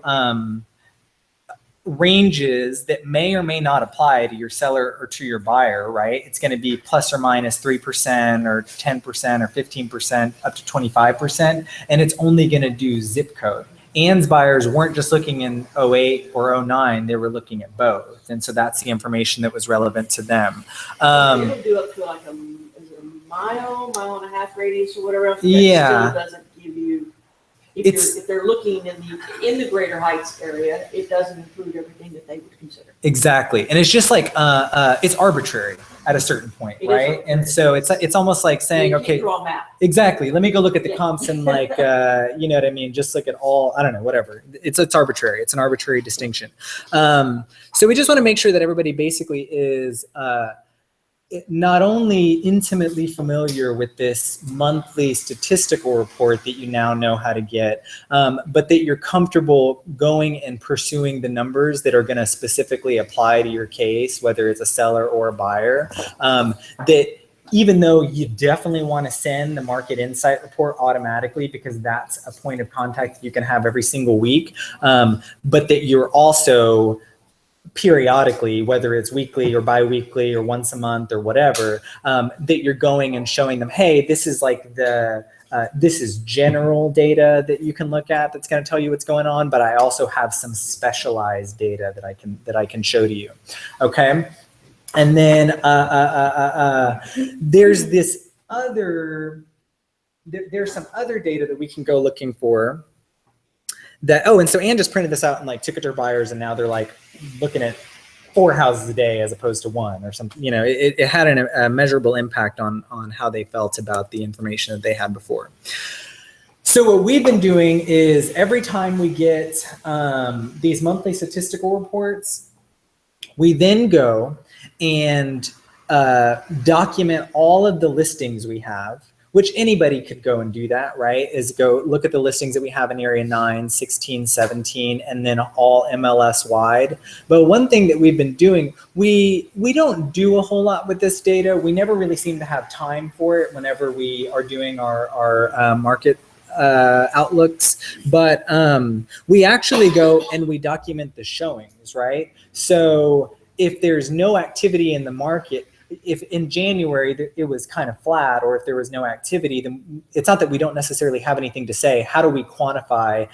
Speaker 5: ranges that may or may not apply to your seller or to your buyer, right? It's going to be plus or minus 3% or 10% or 15% up to 25%. And it's only going to do zip code. Anne's buyers weren't just looking in 08 or 09, they were looking at both. And so that's the information that was relevant to them.
Speaker 6: It'll do up to like a mile and a half radius or whatever else. That
Speaker 5: Yeah.
Speaker 6: still doesn't give you, if they're looking in the Greater Heights area, it doesn't include everything that they would consider.
Speaker 5: Exactly. And it's just like, it's arbitrary at a certain point,
Speaker 6: It is
Speaker 5: right?
Speaker 6: arbitrary.
Speaker 5: And so it's almost like saying,
Speaker 6: You can't
Speaker 5: okay,
Speaker 6: draw a map.
Speaker 5: exactly. Let me go look at the
Speaker 6: Yeah.
Speaker 5: comps and like, you know what I mean? Just look at all, I don't know, whatever. It's arbitrary. It's an arbitrary distinction. So we just want to make sure that everybody basically is not only intimately familiar with this monthly statistical report that you now know how to get, but that you're comfortable going and pursuing the numbers that are going to specifically apply to your case, whether it's a seller or a buyer, that even though you definitely want to send the Market Insight Report automatically because that's a point of contact that you can have every single week, but that you're also periodically, whether it's weekly or bi-weekly or once a month or whatever, that you're going and showing them, hey, this is like this is general data that you can look at that's going to tell you what's going on, but I also have some specialized data that I can show to you. Okay. And then there's this other, there's some other data that we can go looking for. And so Ann just printed this out and like took it to her buyers, and now they're like looking at 4 houses a day as opposed to 1 or something. You know, it had a measurable impact on how they felt about the information that they had before. So what we've been doing is every time we get these monthly statistical reports, we then go and document all of the listings we have, which anybody could go and do that, right? Is go look at the listings that we have in area 9, 16, 17, and then all MLS wide. But one thing that we've been doing, we don't do a whole lot with this data. We never really seem to have time for it whenever we are doing our market outlooks, but we actually go and we document the showings, right? So if there's no activity in the market, if in January it was kind of flat, or if there was no activity, then it's not that we don't necessarily have anything to say. How do we quantify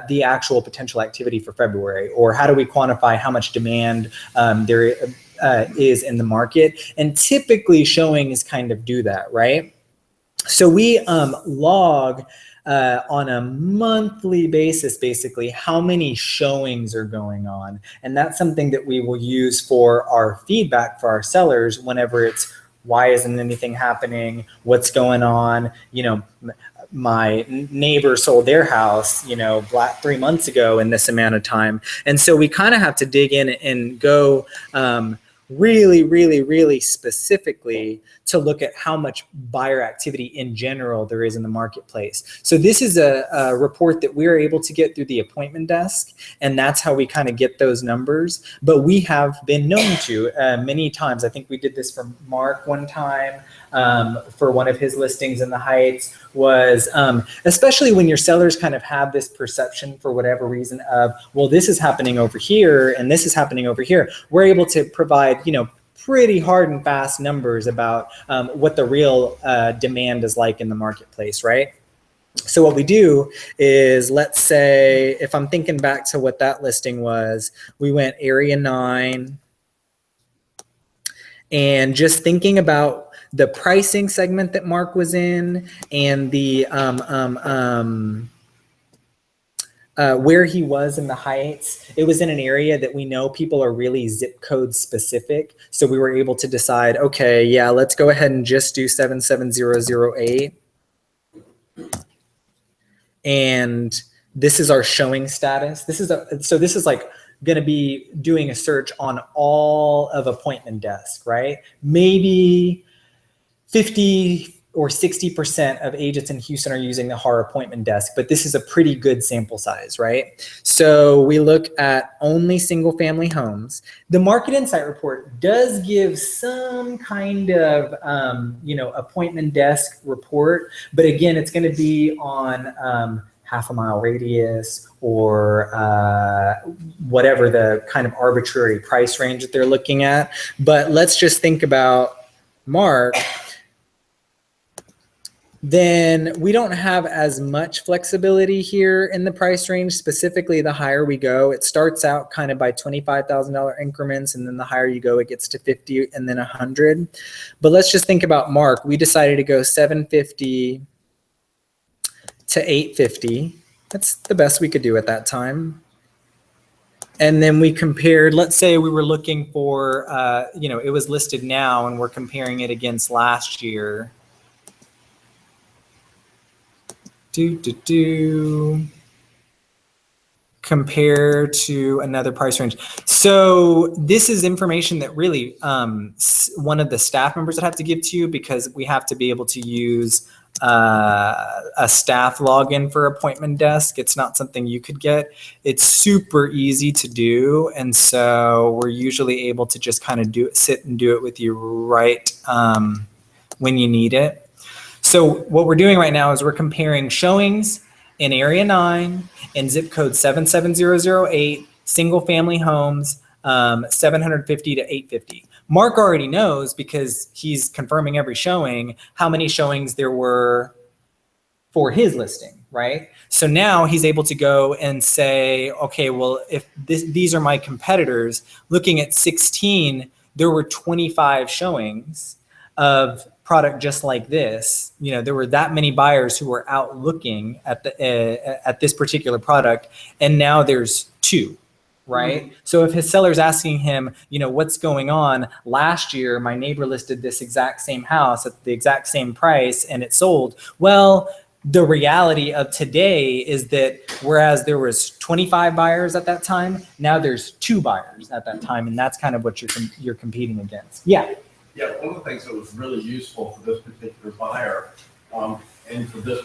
Speaker 5: the actual potential activity for February? Or how do we quantify how much demand there is in the market? And typically showings kind of do that, right? So we log on a monthly basis, basically, how many showings are going on. And that's something that we will use for our feedback for our sellers whenever it's, why isn't anything happening? What's going on? You know, my neighbor sold their house, you know, 3 months ago in this amount of time. And so we kind of have to dig in and go, really, really, really specifically to look at how much buyer activity in general there is in the marketplace. So this is a report that we're able to get through the appointment desk, and that's how we kind of get those numbers. But we have been known to many times. I think we did this for Mark one time for one of his listings in the Heights, was especially when your sellers kind of have this perception for whatever reason of, well, this is happening over here and this is happening over here. We're able to provide, pretty hard and fast numbers about what the real demand is like in the marketplace, right? So what we do is, let's say, if I'm thinking back to what that listing was, we went area 9, and just thinking about the pricing segment that Mark was in and the where he was in the Heights, it was in an area that we know people are really zip code specific. So we were able to decide, okay, yeah, let's go ahead and just do 77008. And this is our showing status. This is like going to be doing a search on all of appointment desk, right? Maybe 50 or 60% of agents in Houston are using the HAR appointment desk, but this is a pretty good sample size, right? So we look at only single family homes. The Market Insight Report does give some kind of, appointment desk report, but again, it's going to be on half a mile radius or whatever the kind of arbitrary price range that they're looking at. But let's just think about Mark. Then we don't have as much flexibility here in the price range. Specifically, the higher we go, it starts out kind of by $25,000 increments, and then the higher you go, it gets to 50 and then 100. But let's just think about Mark. We decided to go 750 to 850. That's the best we could do at that time. And then we compared, let's say we were looking for, it was listed now and we're comparing it against last year. Compare to another price range. So this is information that really one of the staff members would have to give to you, because we have to be able to use a staff login for appointment desk. It's not something you could get. It's super easy to do, and so we're usually able to just kind of sit and do it with you right when you need it. So what we're doing right now is we're comparing showings in Area 9 and zip code 77008, single family homes, 750 to 850. Mark already knows, because he's confirming every showing, how many showings there were for his listing, right? So now he's able to go and say, okay, well, if these are my competitors, looking at 16, there were 25 showings of product just like this. There were that many buyers who were out looking at this particular product, and now there's 2, right? Mm-hmm. So if his seller's asking him, what's going on? Last year, my neighbor listed this exact same house at the exact same price and it sold. Well, the reality of today is that whereas there was 25 buyers at that time, now there's 2 buyers at that time, and that's kind of what you're competing against. Yeah.
Speaker 7: Yeah, one of the things that was really useful for this particular buyer, and for this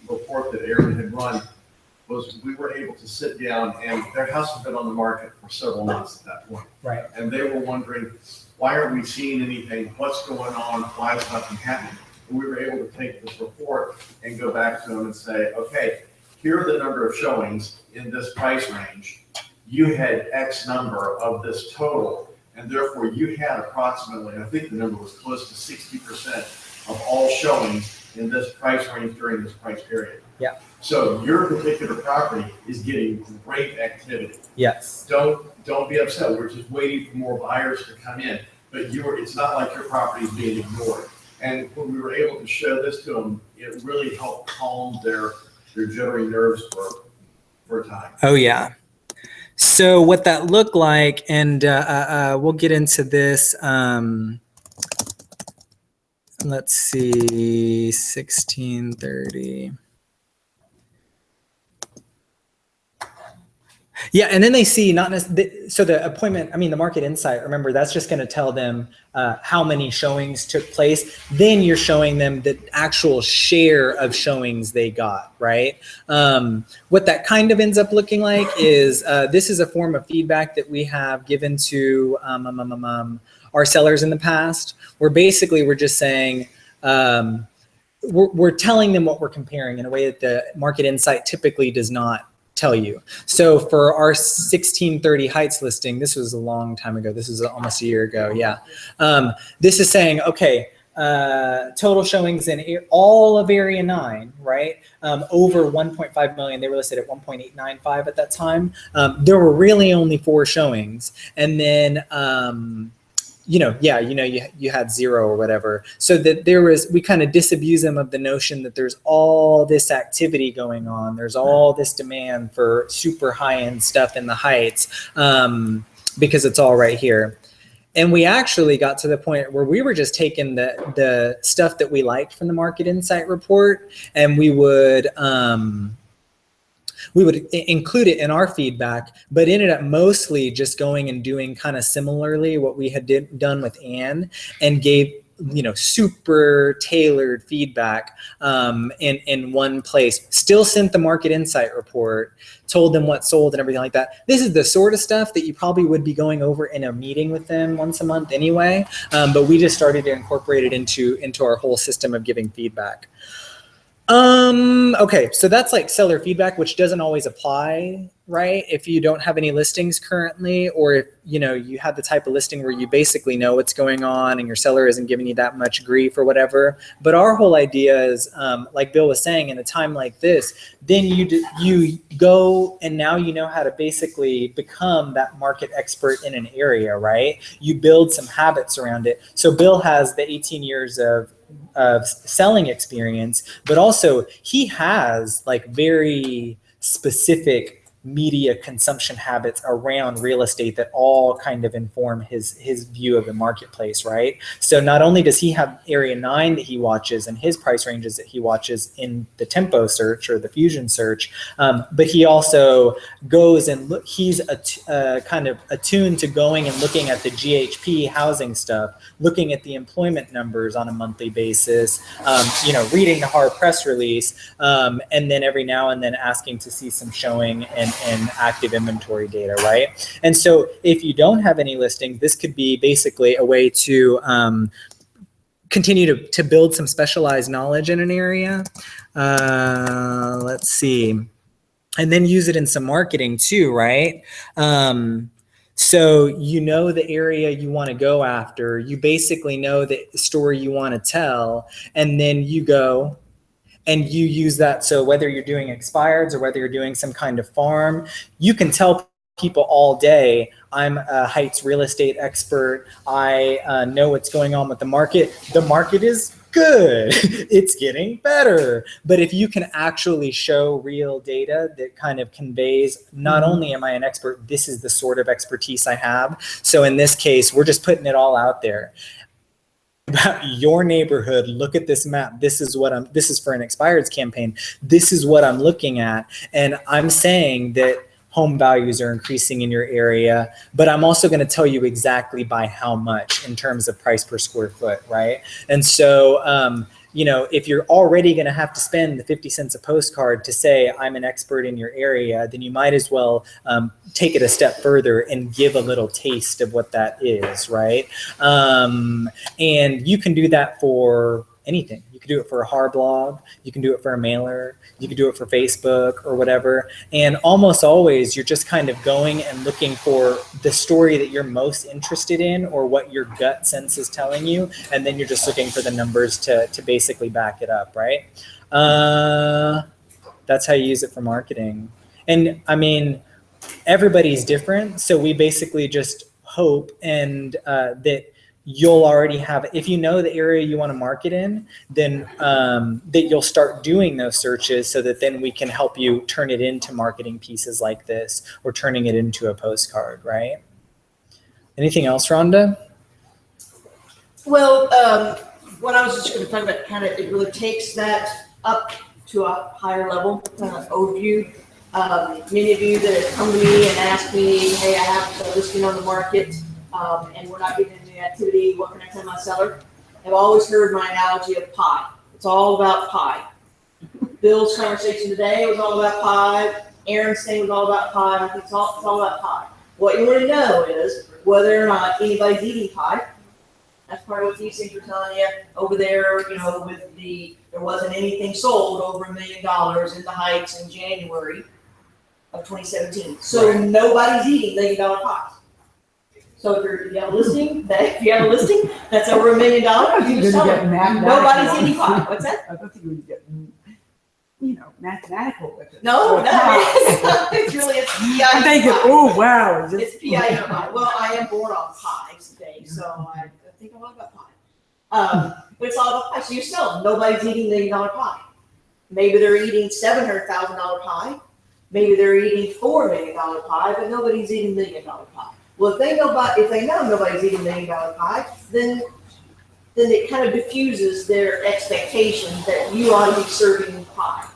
Speaker 7: report that Aaron had run, was we were able to sit down, and their house has been on the market for several months at that point.
Speaker 5: Right.
Speaker 7: And they were wondering, why aren't we seeing anything? What's going on? Why is nothing happening? And we were able to take this report and go back to them and say, okay, here are the number of showings in this price range. You had X number of this total, and therefore you had approximately, I think the number was close to 60% of all showings in this price range during this price period.
Speaker 5: Yeah.
Speaker 7: So your particular property is getting great activity.
Speaker 5: Yes.
Speaker 7: Don't be upset. We're just waiting for more buyers to come in, but it's not like your property is being ignored. And when we were able to show this to them, it really helped calm their jittery nerves for a time.
Speaker 5: Oh yeah. So what that looked like, and we'll get into this. Let's see, 1630. Yeah, and then they see not necessarily, so the appointment, I mean, the market insight, remember, that's just going to tell them how many showings took place. Then you're showing them the actual share of showings they got, right? What that kind of ends up looking like is this is a form of feedback that we have given to our sellers in the past, where basically we're just saying, we're telling them what we're comparing in a way that the market insight typically does not tell you. So for our 1630 Heights listing, this was a long time ago. This is almost a year ago. Yeah. This is saying, okay, total showings in all of area 9, right? Over 1.5 million. They were listed at 1.895 at that time. There were really only 4 showings. And then, you had 0 or whatever. So that we kind of disabuse them of the notion that there's all this activity going on. There's all this demand for super high-end stuff in the Heights because it's all right here. And we actually got to the point where we were just taking the stuff that we liked from the Market Insight report, and we would include it in our feedback, but ended up mostly just going and doing kind of similarly what we had done with Anne, and gave super tailored feedback in one place. Still sent the Market Insight report, told them what sold and everything like that. This is the sort of stuff that you probably would be going over in a meeting with them once a month anyway, but we just started to incorporate it into our whole system of giving feedback. Okay, so that's like seller feedback, which doesn't always apply, right? If you don't have any listings currently, or if you have the type of listing where you basically know what's going on and your seller isn't giving you that much grief or whatever. But our whole idea is, like Bill was saying, in a time like this, then you go and now you know how to basically become that market expert in an area, right? You build some habits around it. So Bill has the 18 years of selling experience, but also he has like very specific media consumption habits around real estate that all kind of inform his view of the marketplace, right? So not only does he have area 9 that he watches and his price ranges that he watches in the tempo search or the fusion search, but he also goes and he's kind of attuned to going and looking at the GHP housing stuff, looking at the employment numbers on a monthly basis, reading the HAR press release, and then every now and then asking to see some showing and active inventory data, right? And so if you don't have any listings, this could be basically a way to continue to build some specialized knowledge in an area. Let's see. And then use it in some marketing too, right? So the area you want to go after, you basically know the story you want to tell, and then you go and you use that. So whether you're doing expireds or whether you're doing some kind of farm, you can tell people all day, I'm a Heights real estate expert. I know what's going on with the market. The market is good. It's getting better. But if you can actually show real data that kind of conveys, not only am I an expert, this is the sort of expertise I have. So in this case, we're just putting it all out there. About your neighborhood, look at this map. This is for an expireds campaign. This is what I'm looking at. And I'm saying that home values are increasing in your area, but I'm also going to tell you exactly by how much in terms of price per square foot, right? And so, if you're already going to have to spend the 50 cents a postcard to say I'm an expert in your area, then you might as well take it a step further and give a little taste of what that is, right? And you can do that for anything. You can do it for a HAR blog, you can do it for a mailer, you can do it for Facebook or whatever. And almost always you're just kind of going and looking for the story that you're most interested in or what your gut sense is telling you. And then you're just looking for the numbers to basically back it up, right? That's how you use it for marketing. And I mean, everybody's different. So we basically just hope that you'll already have, if you know the area you want to market in, then that you'll start doing those searches so that then we can help you turn it into marketing pieces like this or turning it into a postcard, right? Anything else, Rhonda?
Speaker 6: Well, what I was just going to talk about, kind of, it really takes that up to a higher level overview. Many of you that come to me and ask me, hey, I have a listing on the market, and we're not getting any activity, what can I tell my seller? I've always heard my analogy of pie. It's all about pie. Bill's conversation today was all about pie. Aaron's thing was all about pie. It's all about pie. What you want to know is whether or not anybody's eating pie. That's part of what these things are telling you over there, there wasn't anything sold over $1 million in the Heights in January of 2017. So nobody's eating $1 million pies. So if you have a listing, that's over $1 million, you just tell them, nobody's eating pie. What's that?
Speaker 1: I don't think we would get, mathematical with it.
Speaker 6: No, it's really, it's PI.
Speaker 1: I'm thinking, oh, wow.
Speaker 6: It's PI pie. Well, I am born on pies today, so I think a lot about pie. But it's all about pie. So you're still, nobody's eating $1 million pie. Maybe they're eating $700,000 pie. Maybe they're eating $4 million pie, but nobody's eating $1 million pie. Well, if they know nobody's eating $1 million pie, then it kind of diffuses their expectations that you ought to be serving pie.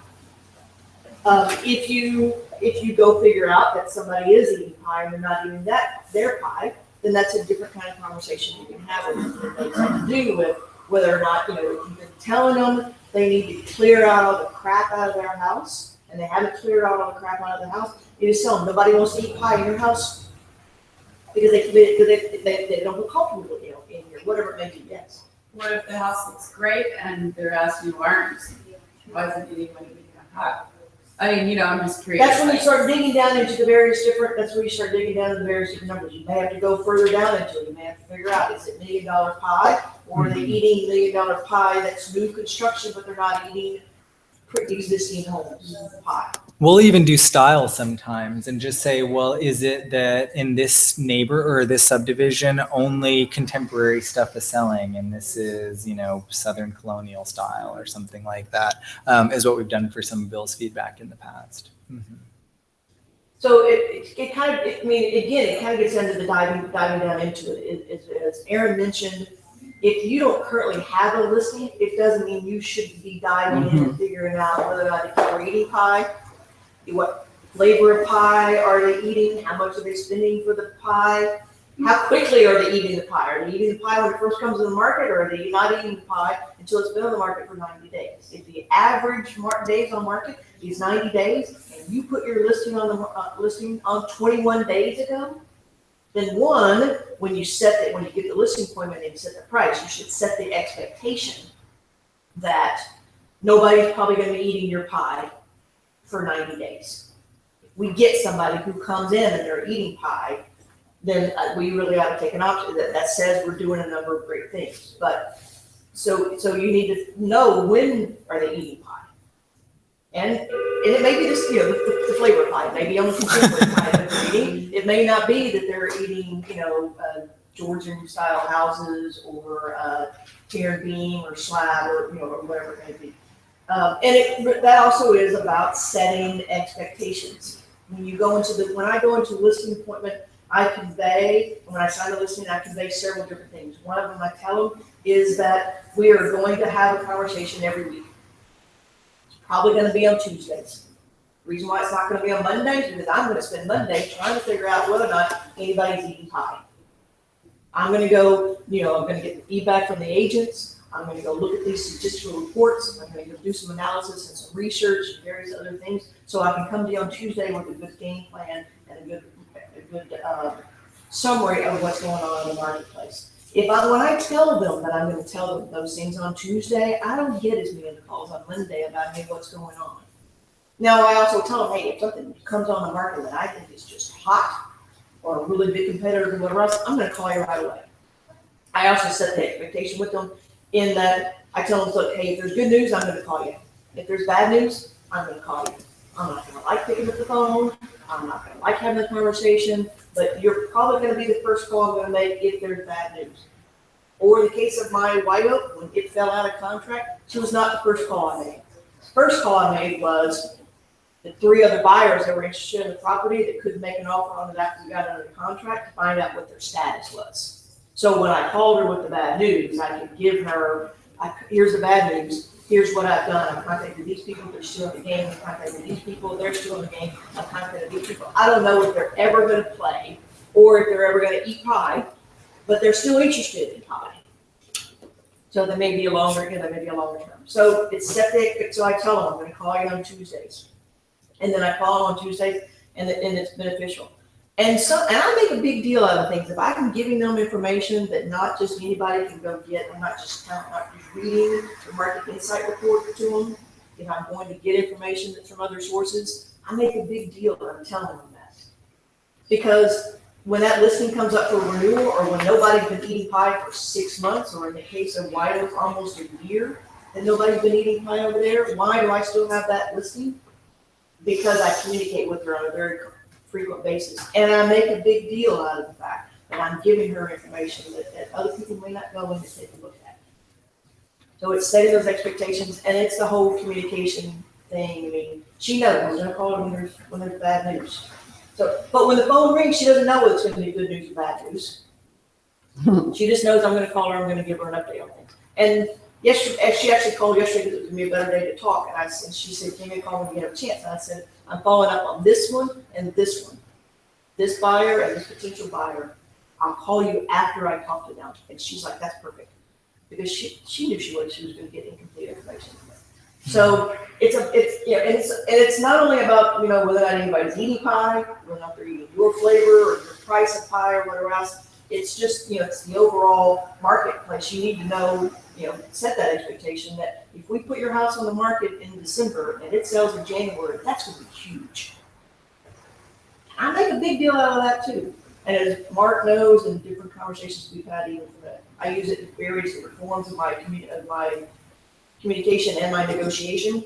Speaker 6: If you go figure out that somebody is eating pie and they're not eating their pie, then that's a different kind of conversation you can have with them. It has to do with whether or not, if you've been telling them they need to clear out all the crap out of their house, and they haven't cleared out all the crap out of the house, you just tell them nobody wants to eat pie in your house because they don't feel comfortable in here, whatever it may be. Yes.
Speaker 8: What if the house looks great and they're asking why isn't anyone eating a pie? I mean, I'm just curious.
Speaker 6: That's when you start digging down into the various different, numbers. You may have to go further down into it. You may have to figure out, is it $1 million pie? Or are they eating $1 million pie that's new construction, but they're not eating pre-existing homes pie?
Speaker 5: We'll even do style sometimes and just say, well, is it that in this neighbor or this subdivision only contemporary stuff is selling and this is, Southern colonial style or something like that, is what we've done for some of Bill's feedback in the past. Mm-hmm.
Speaker 6: So it kind of gets into the diving down into it. As Aaron mentioned, if you don't currently have a listing, it doesn't mean you should be diving in and figuring out whether or not people are eating pie. What flavor of pie are they eating? How much are they spending for the pie? How quickly are they eating the pie? Are they eating the pie when it first comes to the market, or are they not eating the pie until it's been on the market for 90 days? If the average days on market is 90 days, and you put your listing on 21 days ago, then when you get the listing appointment and set the price, you should set the expectation that nobody's probably going to be eating your pie for 90 days. If we get somebody who comes in and they're eating pie, then we really ought to take an option that says we're doing a number of great things. But so you need to know when are they eating pie, and it may be this the flavor of pie, maybe only contemporary pie that they're eating. It may not be that they're eating Georgian style houses or tear and beam or slab or or whatever it may be. That also is about setting expectations. When I go into listing appointment, when I sign a listing, I convey several different things. One of them I tell them is that we are going to have a conversation every week. It's probably going to be on Tuesdays. The reason why it's not going to be on Mondays is because I'm going to spend Monday trying to figure out whether or not anybody's eating pie. I'm going to go, I'm going to get the feedback from the agents. I'm going to go look at these statistical reports. I'm going to go do some analysis and some research and various other things so I can come to you on Tuesday with a good game plan and a good summary of what's going on in the marketplace. When I tell them that I'm going to tell them those things on Tuesday, I don't get as many calls on Monday about, hey, what's going on. Now, I also tell them, hey, if something comes on the market that I think is just hot or a really big competitor to whatever else, I'm going to call you right away. I also set the expectation with them in that I tell them, look, hey, if there's good news, I'm going to call you. If there's bad news, I'm going to call you. I'm not going to like picking up the phone. I'm not going to like having the conversation, but you're probably going to be the first call I'm going to make if there's bad news. Or in the case of my White Oak, when it fell out of contract, she was not the first call I made. The first call I made was the 3 other buyers that were interested in the property that couldn't make an offer on it after we got it under contract to find out what their status was. So when I called her with the bad news, I could give her, here's the bad news. here's what I've done, I've contacted these people, they're still in the game, I've contacted these people, they're still in the game, I've contacted these people. I don't know if they're ever gonna play, or if they're ever gonna eat pie, but they're still interested in pie. So they may be a longer, they may be a longer term. So it's set the, so I tell them, I'm gonna call you on Tuesdays. And then I call them on Tuesdays, and it's beneficial. And I make a big deal out of things. If I'm giving them information that not just anybody can go get, I'm not just reading the market insight report to them. If I'm going to get information that's from other sources, I make a big deal of telling them that. Because when that listing comes up for renewal, or when nobody's been eating pie for 6 months, or in the case of White Oak, almost a year, and nobody's been eating pie over there, why do I still have that listing? Because I communicate with her on a very frequent basis. And I make a big deal out of the fact that I'm giving her information that other people may not go in to take a look at. So it's setting those expectations, and it's the whole communication thing. I mean, she knows I'm gonna call her when there's bad news. So, but when the phone rings, she doesn't know whether it's gonna be good news or bad news. She just knows I'm gonna call her, I'm gonna give her an update on things. And yesterday, she actually called yesterday because it was gonna be a better day to talk, and she said, give me a call when you get a chance. And I said, I'm following up on this one and this one. This buyer and this potential buyer. I'll call you after I talk to them. And she's like, that's perfect. Because she knew she was gonna get incomplete information. So it's not only about, whether or not anybody's eating pie, whether or not they're eating your flavor or your price of pie or whatever else. It's just, it's the overall marketplace. You need to know, set that expectation that if we put your house on the market in December and it sells in January, that's gonna be huge. I make a big deal out of that too. And as Mark knows, in different conversations we've had, even for that, I use it in various different forms of my communication and my negotiation.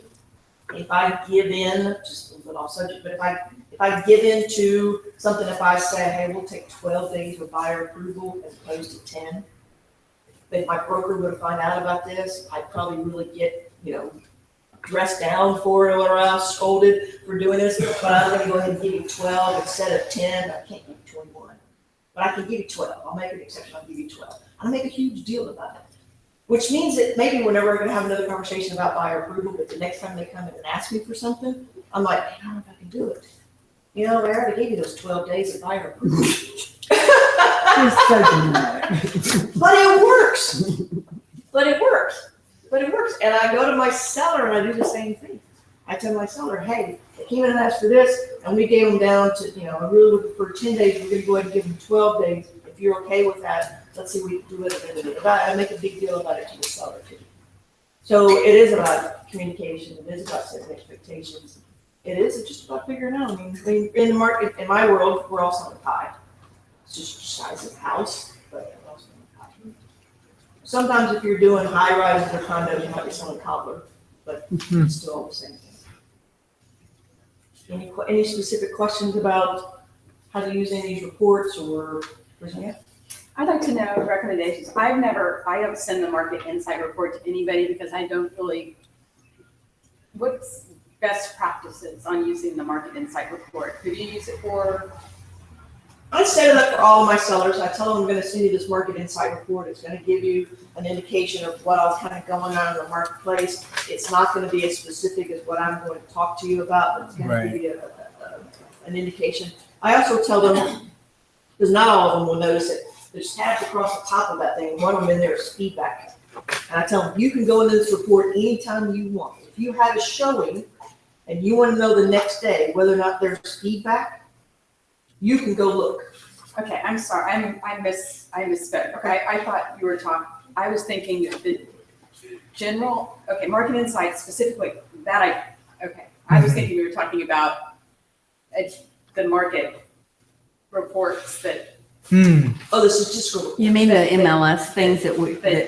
Speaker 6: If I give in, just a little bit off subject, but if I give in to something, if I say, hey, we'll take 12 days for buyer approval as opposed to 10, but if my broker were to find out about this, I'd probably really get, dressed down for it or whatever else, scolded for doing this. But I'm gonna go ahead and give you 12 instead of 10. I can't give you 21, but I can give you 12. I'll make an exception. I'll give you 12. I make a huge deal about it. Which means that maybe we're never gonna have another conversation about buyer approval, but the next time they come in and ask me for something, I'm like, I don't know if I can do it. I already gave you those 12 days of buyer approval. But it works. And I go to my seller and I do the same thing. I tell my seller, hey, they came in and asked for this, and we gave them down to, I really looking for 10 days, we're gonna go ahead and give them 12 days. If you're okay with that, let's see what we can do with it. I make a big deal about it to the seller too. So it is about communication. It is about setting expectations. It is just about figuring out. I mean, in the market, in my world, we're all selling pie. It's just the size of the house, but we're all selling pie. Sometimes if you're doing high rises or condos, you might be selling cobbler, but it's still all the same thing. Any specific questions about how to use any of these reports or Virginia?
Speaker 4: I'd like to know recommendations. I don't send the market insight report to anybody because I don't really, what's best practices on using the market insight report? Who do you use it for?
Speaker 6: I set it up for all of my sellers. I tell them I'm gonna send you this market insight report. It's gonna give you an indication of what else kind of going on in the marketplace. It's not gonna be as specific as what I'm going to talk to you about, but it's gonna give you an indication. I also tell them, because not all of them will notice it, there's tabs across the top of that thing. One of them in there is feedback. And I tell them, you can go into this report anytime you want. If you have a showing and you want to know the next day whether or not there's feedback, you can go look.
Speaker 4: Okay, I'm sorry, I misspoke. Okay, I thought you were talking, I was thinking the general, market insight specifically, I was thinking we were talking about the market reports that.
Speaker 6: Oh, this is just.
Speaker 1: You mean the MLS things that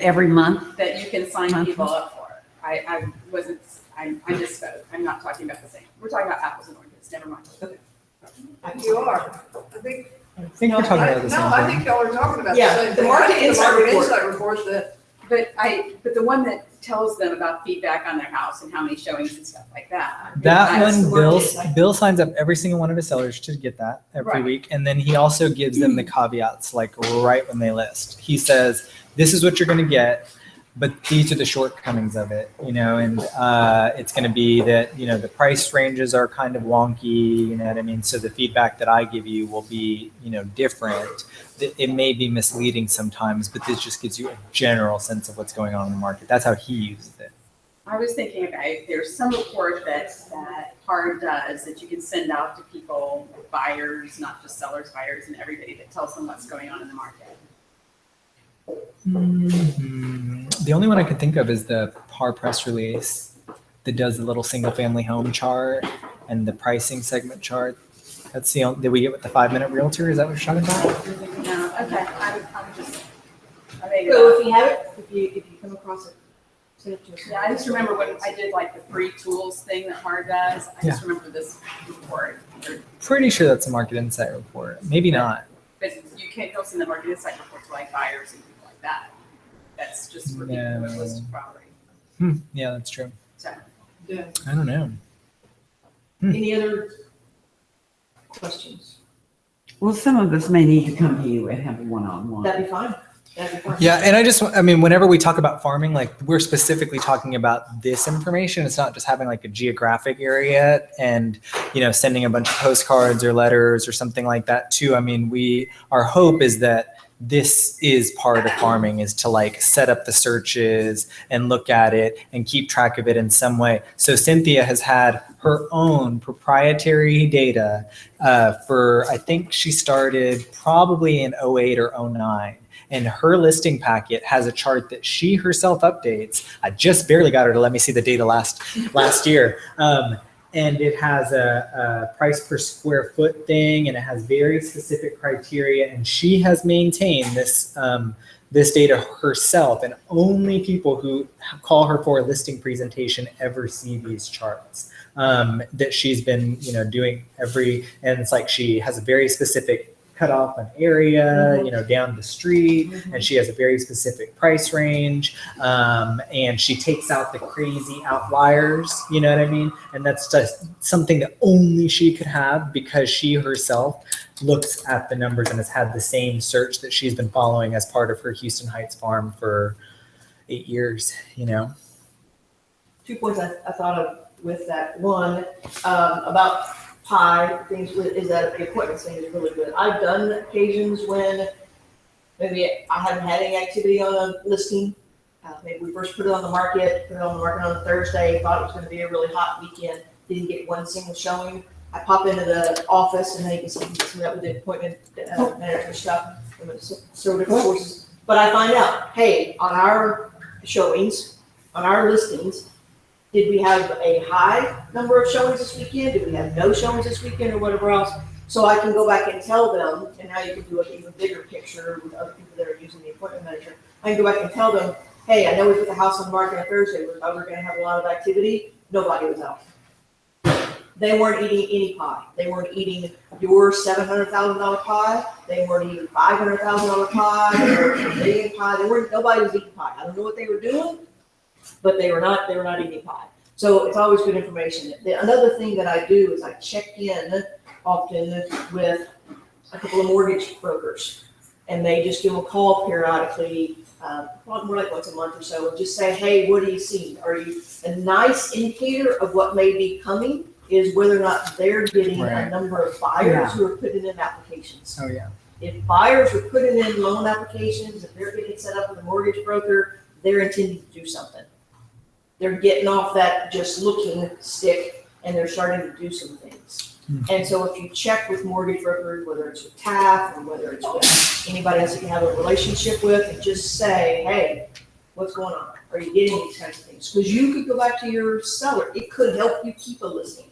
Speaker 1: every month?
Speaker 4: That you can sign people up for. I misspoke. I'm not talking about the same. We're talking about apples and oranges, never mind. Okay.
Speaker 2: You are.
Speaker 5: I think we're talking about the same
Speaker 2: No, I think y'all are talking about the
Speaker 6: Yeah,
Speaker 2: same
Speaker 6: the
Speaker 2: thing.
Speaker 6: market
Speaker 2: I think
Speaker 6: insight
Speaker 2: the market
Speaker 6: report.
Speaker 2: insight reports that.
Speaker 4: But the one that tells them about feedback on their house and how many showings and stuff like that.
Speaker 5: That
Speaker 6: That's
Speaker 5: one,
Speaker 6: the market.
Speaker 5: Bill signs up every single one of his sellers to get that every
Speaker 4: Right.
Speaker 5: week. And then he also gives them the caveats like right when they list. He says, this is what you're going to get. but these are the shortcomings of it, you know, and it's going to be that, you know, the price ranges are kind of wonky, you know what I mean? So the feedback that I give you will be, you know, different. It may be misleading sometimes, but this just gives you a general sense of what's going on in the market. That's how he uses it.
Speaker 4: I was thinking, okay, there's some report that HARD does that you can send out to people, buyers, not just sellers, buyers, and everybody, that tells them what's going on in the market.
Speaker 5: The only one I can think of is the PAR press release that does the little single family home chart and the pricing segment chart. That's the only, did we get with the 5-minute realtor? Is that what you're talking about?
Speaker 4: No, okay, I would just, I think,
Speaker 6: So if you have it, if you come across it, send it to us.
Speaker 4: yeah, I just remember when I did like the free tools thing that HARD does. I just remember this report.
Speaker 5: Pretty sure that's a market insight report. Maybe not.
Speaker 4: But you can't go send the market insight report to like buyers and people like that. That's just for people who are listed property.
Speaker 5: Yeah, that's true.
Speaker 4: So,
Speaker 6: Yeah.
Speaker 5: I don't know.
Speaker 6: Any other questions?
Speaker 1: Well, some of us may need to come to you and have a one-on-one.
Speaker 6: That'd be fine. That'd be fine.
Speaker 5: Yeah, and I mean, whenever we talk about farming, like we're specifically talking about this information. It's not just having like a geographic area and, you know, sending a bunch of postcards or letters or something like that too. I mean, our hope is that this is part of farming, is to like set up the searches and look at it and keep track of it in some way. So Cynthia has had her own proprietary data for, I think she started probably in 08 or 09. And her listing packet has a chart that she herself updates. I just barely got her to let me see the data last year. And it has a price per square foot thing, and it has very specific criteria. And she has maintained this this data herself, and only people who call her for a listing presentation ever see these charts that she's been, you know, doing and it's like she has a very specific cut off an area, you know, down the street, and she has a very specific price range, and she takes out the crazy outliers, you know what I mean? And that's just something that only she could have, because she herself looks at the numbers and has had the same search that she's been following as part of her Houston Heights farm for 8 years, you know?
Speaker 6: 2 points I thought of with that. One, about pie things is that the equipment thing is really good. I've done occasions when maybe I haven't had any activity on a listing. Maybe we first put it on the market on Thursday, thought it was going to be a really hot weekend, didn't get one single showing. I pop into the office and then you can see that with the appointment manager stuff, so different sources. But I find out, hey, on our showings, on our listings, did we have a high number of showings this weekend? Did we have no showings this weekend or whatever else? So I can go back and tell them, and now you can do an even bigger picture with other people that are using the appointment manager. I can go back and tell them, hey, I know we put the house on the market on Thursday. We thought we were going to have a lot of activity. Nobody was out. They weren't eating any pie. They weren't eating your $700,000 pie. They weren't eating $500,000 pie. They weren't eating $1 million pie. Nobody was eating pie. I don't know what they were doing, but they were not eating pie. So it's always good information. Another thing that I do is I check in often with a couple of mortgage brokers, and they just give them a call periodically, more like once a month or so, and just say, hey, what are you seeing? A nice indicator of what may be coming is whether or not they're getting a number of buyers who are putting in applications.
Speaker 5: Oh yeah.
Speaker 6: If buyers are putting in loan applications, if they're getting set up with a mortgage broker, they're intending to do something. They're getting off that just looking stick, and they're starting to do some things. And so if you check with mortgage brokers, whether it's with TAF or whether it's with anybody else you can have a relationship with, and just say, hey, what's going on? Are you getting these kinds of things? Because you could go back to your seller. It could help you keep a listing.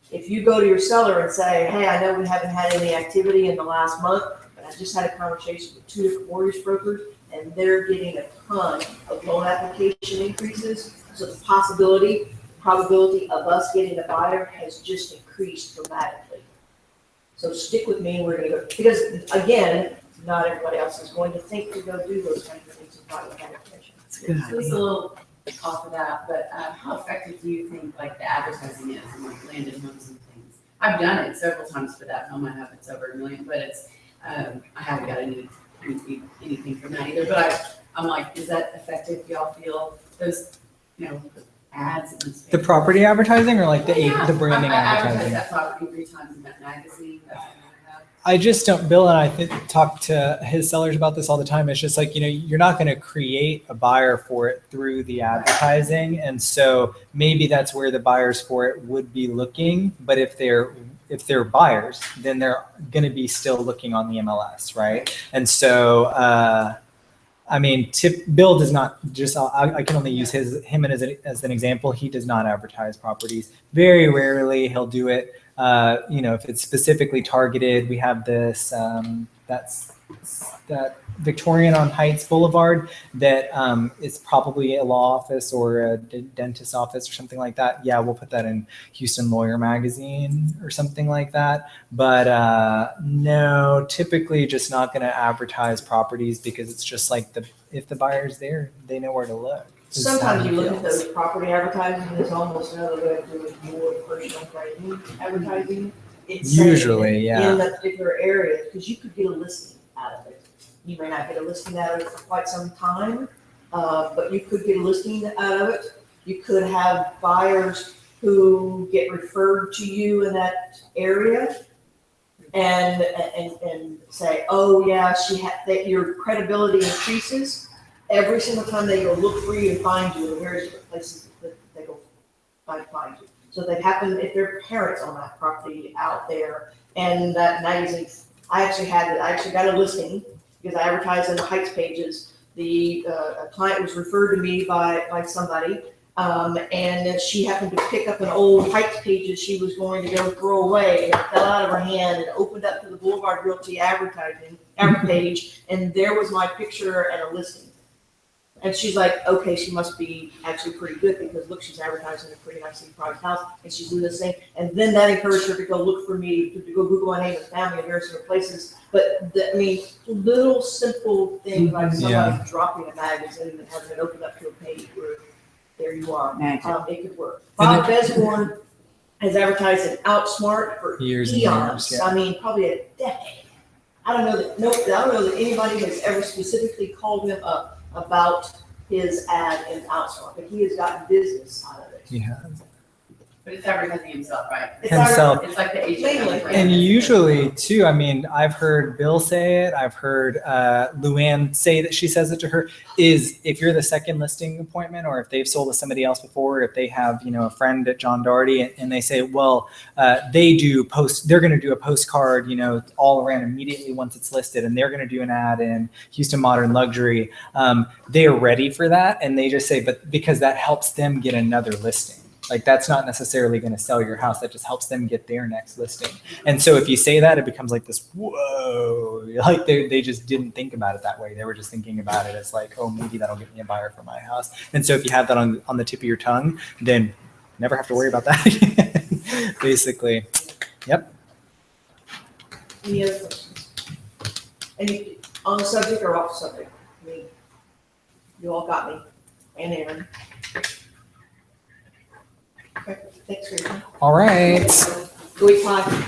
Speaker 6: If you go to your seller and say, hey, I know we haven't had any activity in the last month, but I just had a conversation with 2 different mortgage brokers, and they're getting a ton of loan application increases. So the probability of us getting a buyer has just increased dramatically. So stick with me, and we're going to go, because again, not everybody else is going to think to go do those kinds of things in private application.
Speaker 8: Just a little off of that, but how effective do you think like the advertising is in like landed homes and things? I've done it several times for that home. I have it's over $1 million, but it's I haven't got anything from that either. But I'm like, is that effective? Y'all feel those, ads? in this
Speaker 5: The property advertising or like the branding
Speaker 8: I advertise
Speaker 5: advertising?
Speaker 8: that property 3 times in that magazine. That's what I have.
Speaker 5: I just don't, Bill and I talk to his sellers about this all the time. It's just like, you're not going to create a buyer for it through the advertising. And so maybe that's where the buyers for it would be looking. But if they're buyers, then they're going to be still looking on the MLS, right? And so, Bill does not I can only use him as an example. He does not advertise properties. Very rarely he'll do it. If it's specifically targeted, we have this, that Victorian on Heights Boulevard that is probably a law office or a dentist office or something like that. Yeah, we'll put that in Houston Lawyer Magazine or something like that. But no, typically just not going to advertise properties because it's just like if the buyer's there, they know where to look.
Speaker 6: Sometimes you look at those property advertising, there's almost another way of doing more personal branding advertising. It's saying
Speaker 5: Usually, yeah.
Speaker 6: in that particular area, because you could get a listing out of it. You may not get a listing out of it for quite some time, but you could get a listing out of it. You could have buyers who get referred to you in that area and say, oh yeah, that your credibility increases. Every single time they go look for you and find you, and various different places that they go find you. So they happen, if their parents own that property out there, and that magazine, I actually got a listing because I advertised in the Heights pages. A client was referred to me by somebody, and she happened to pick up an old Heights pages she was going to go throw away, and it fell out of her hand and opened up to the Boulevard Realty advertising page, and there was my picture and a listing. And she's like, okay, she must be actually pretty good because look, she's advertising a pretty nicely priced house and she's doing this thing. And then that encouraged her to go look for me, to go Google my name and family in various different places. But little simple things like somebody dropping a magazine and having it open up to a page where there you are. It could work. Bob Besborn has advertised an Outsmart for
Speaker 5: years
Speaker 6: eons.
Speaker 5: And years, yeah.
Speaker 6: Probably a decade. I don't know that anybody has ever specifically called him up about his ad in Outsmart, but he has gotten business out of it.
Speaker 5: He has.
Speaker 8: But it's advertising himself, right?
Speaker 5: Himself.
Speaker 8: It's like the agent.
Speaker 6: Mainly.
Speaker 5: And usually too, I've heard Bill say it, I've heard Luann say that she says it to her, is if you're the second listing appointment or if they've sold to somebody else before, if they have, a friend at John Doherty and they say, well, they're going to do a postcard, all around immediately once it's listed, and they're going to do an ad in Houston Modern Luxury. They are ready for that. And they just say, but because that helps them get another listing. Like that's not necessarily going to sell your house. That just helps them get their next listing. And so if you say that, it becomes like this, whoa, like they just didn't think about it that way. They were just thinking about it as like, oh, maybe that'll get me a buyer for my house. And so if you have that on the tip of your tongue, then never have to worry about that again, basically. Yep.
Speaker 6: Any other questions? Any on the subject or off the subject? You all got me, and Aaron. Okay, thanks for your time.
Speaker 5: All right.
Speaker 6: Go eat pie.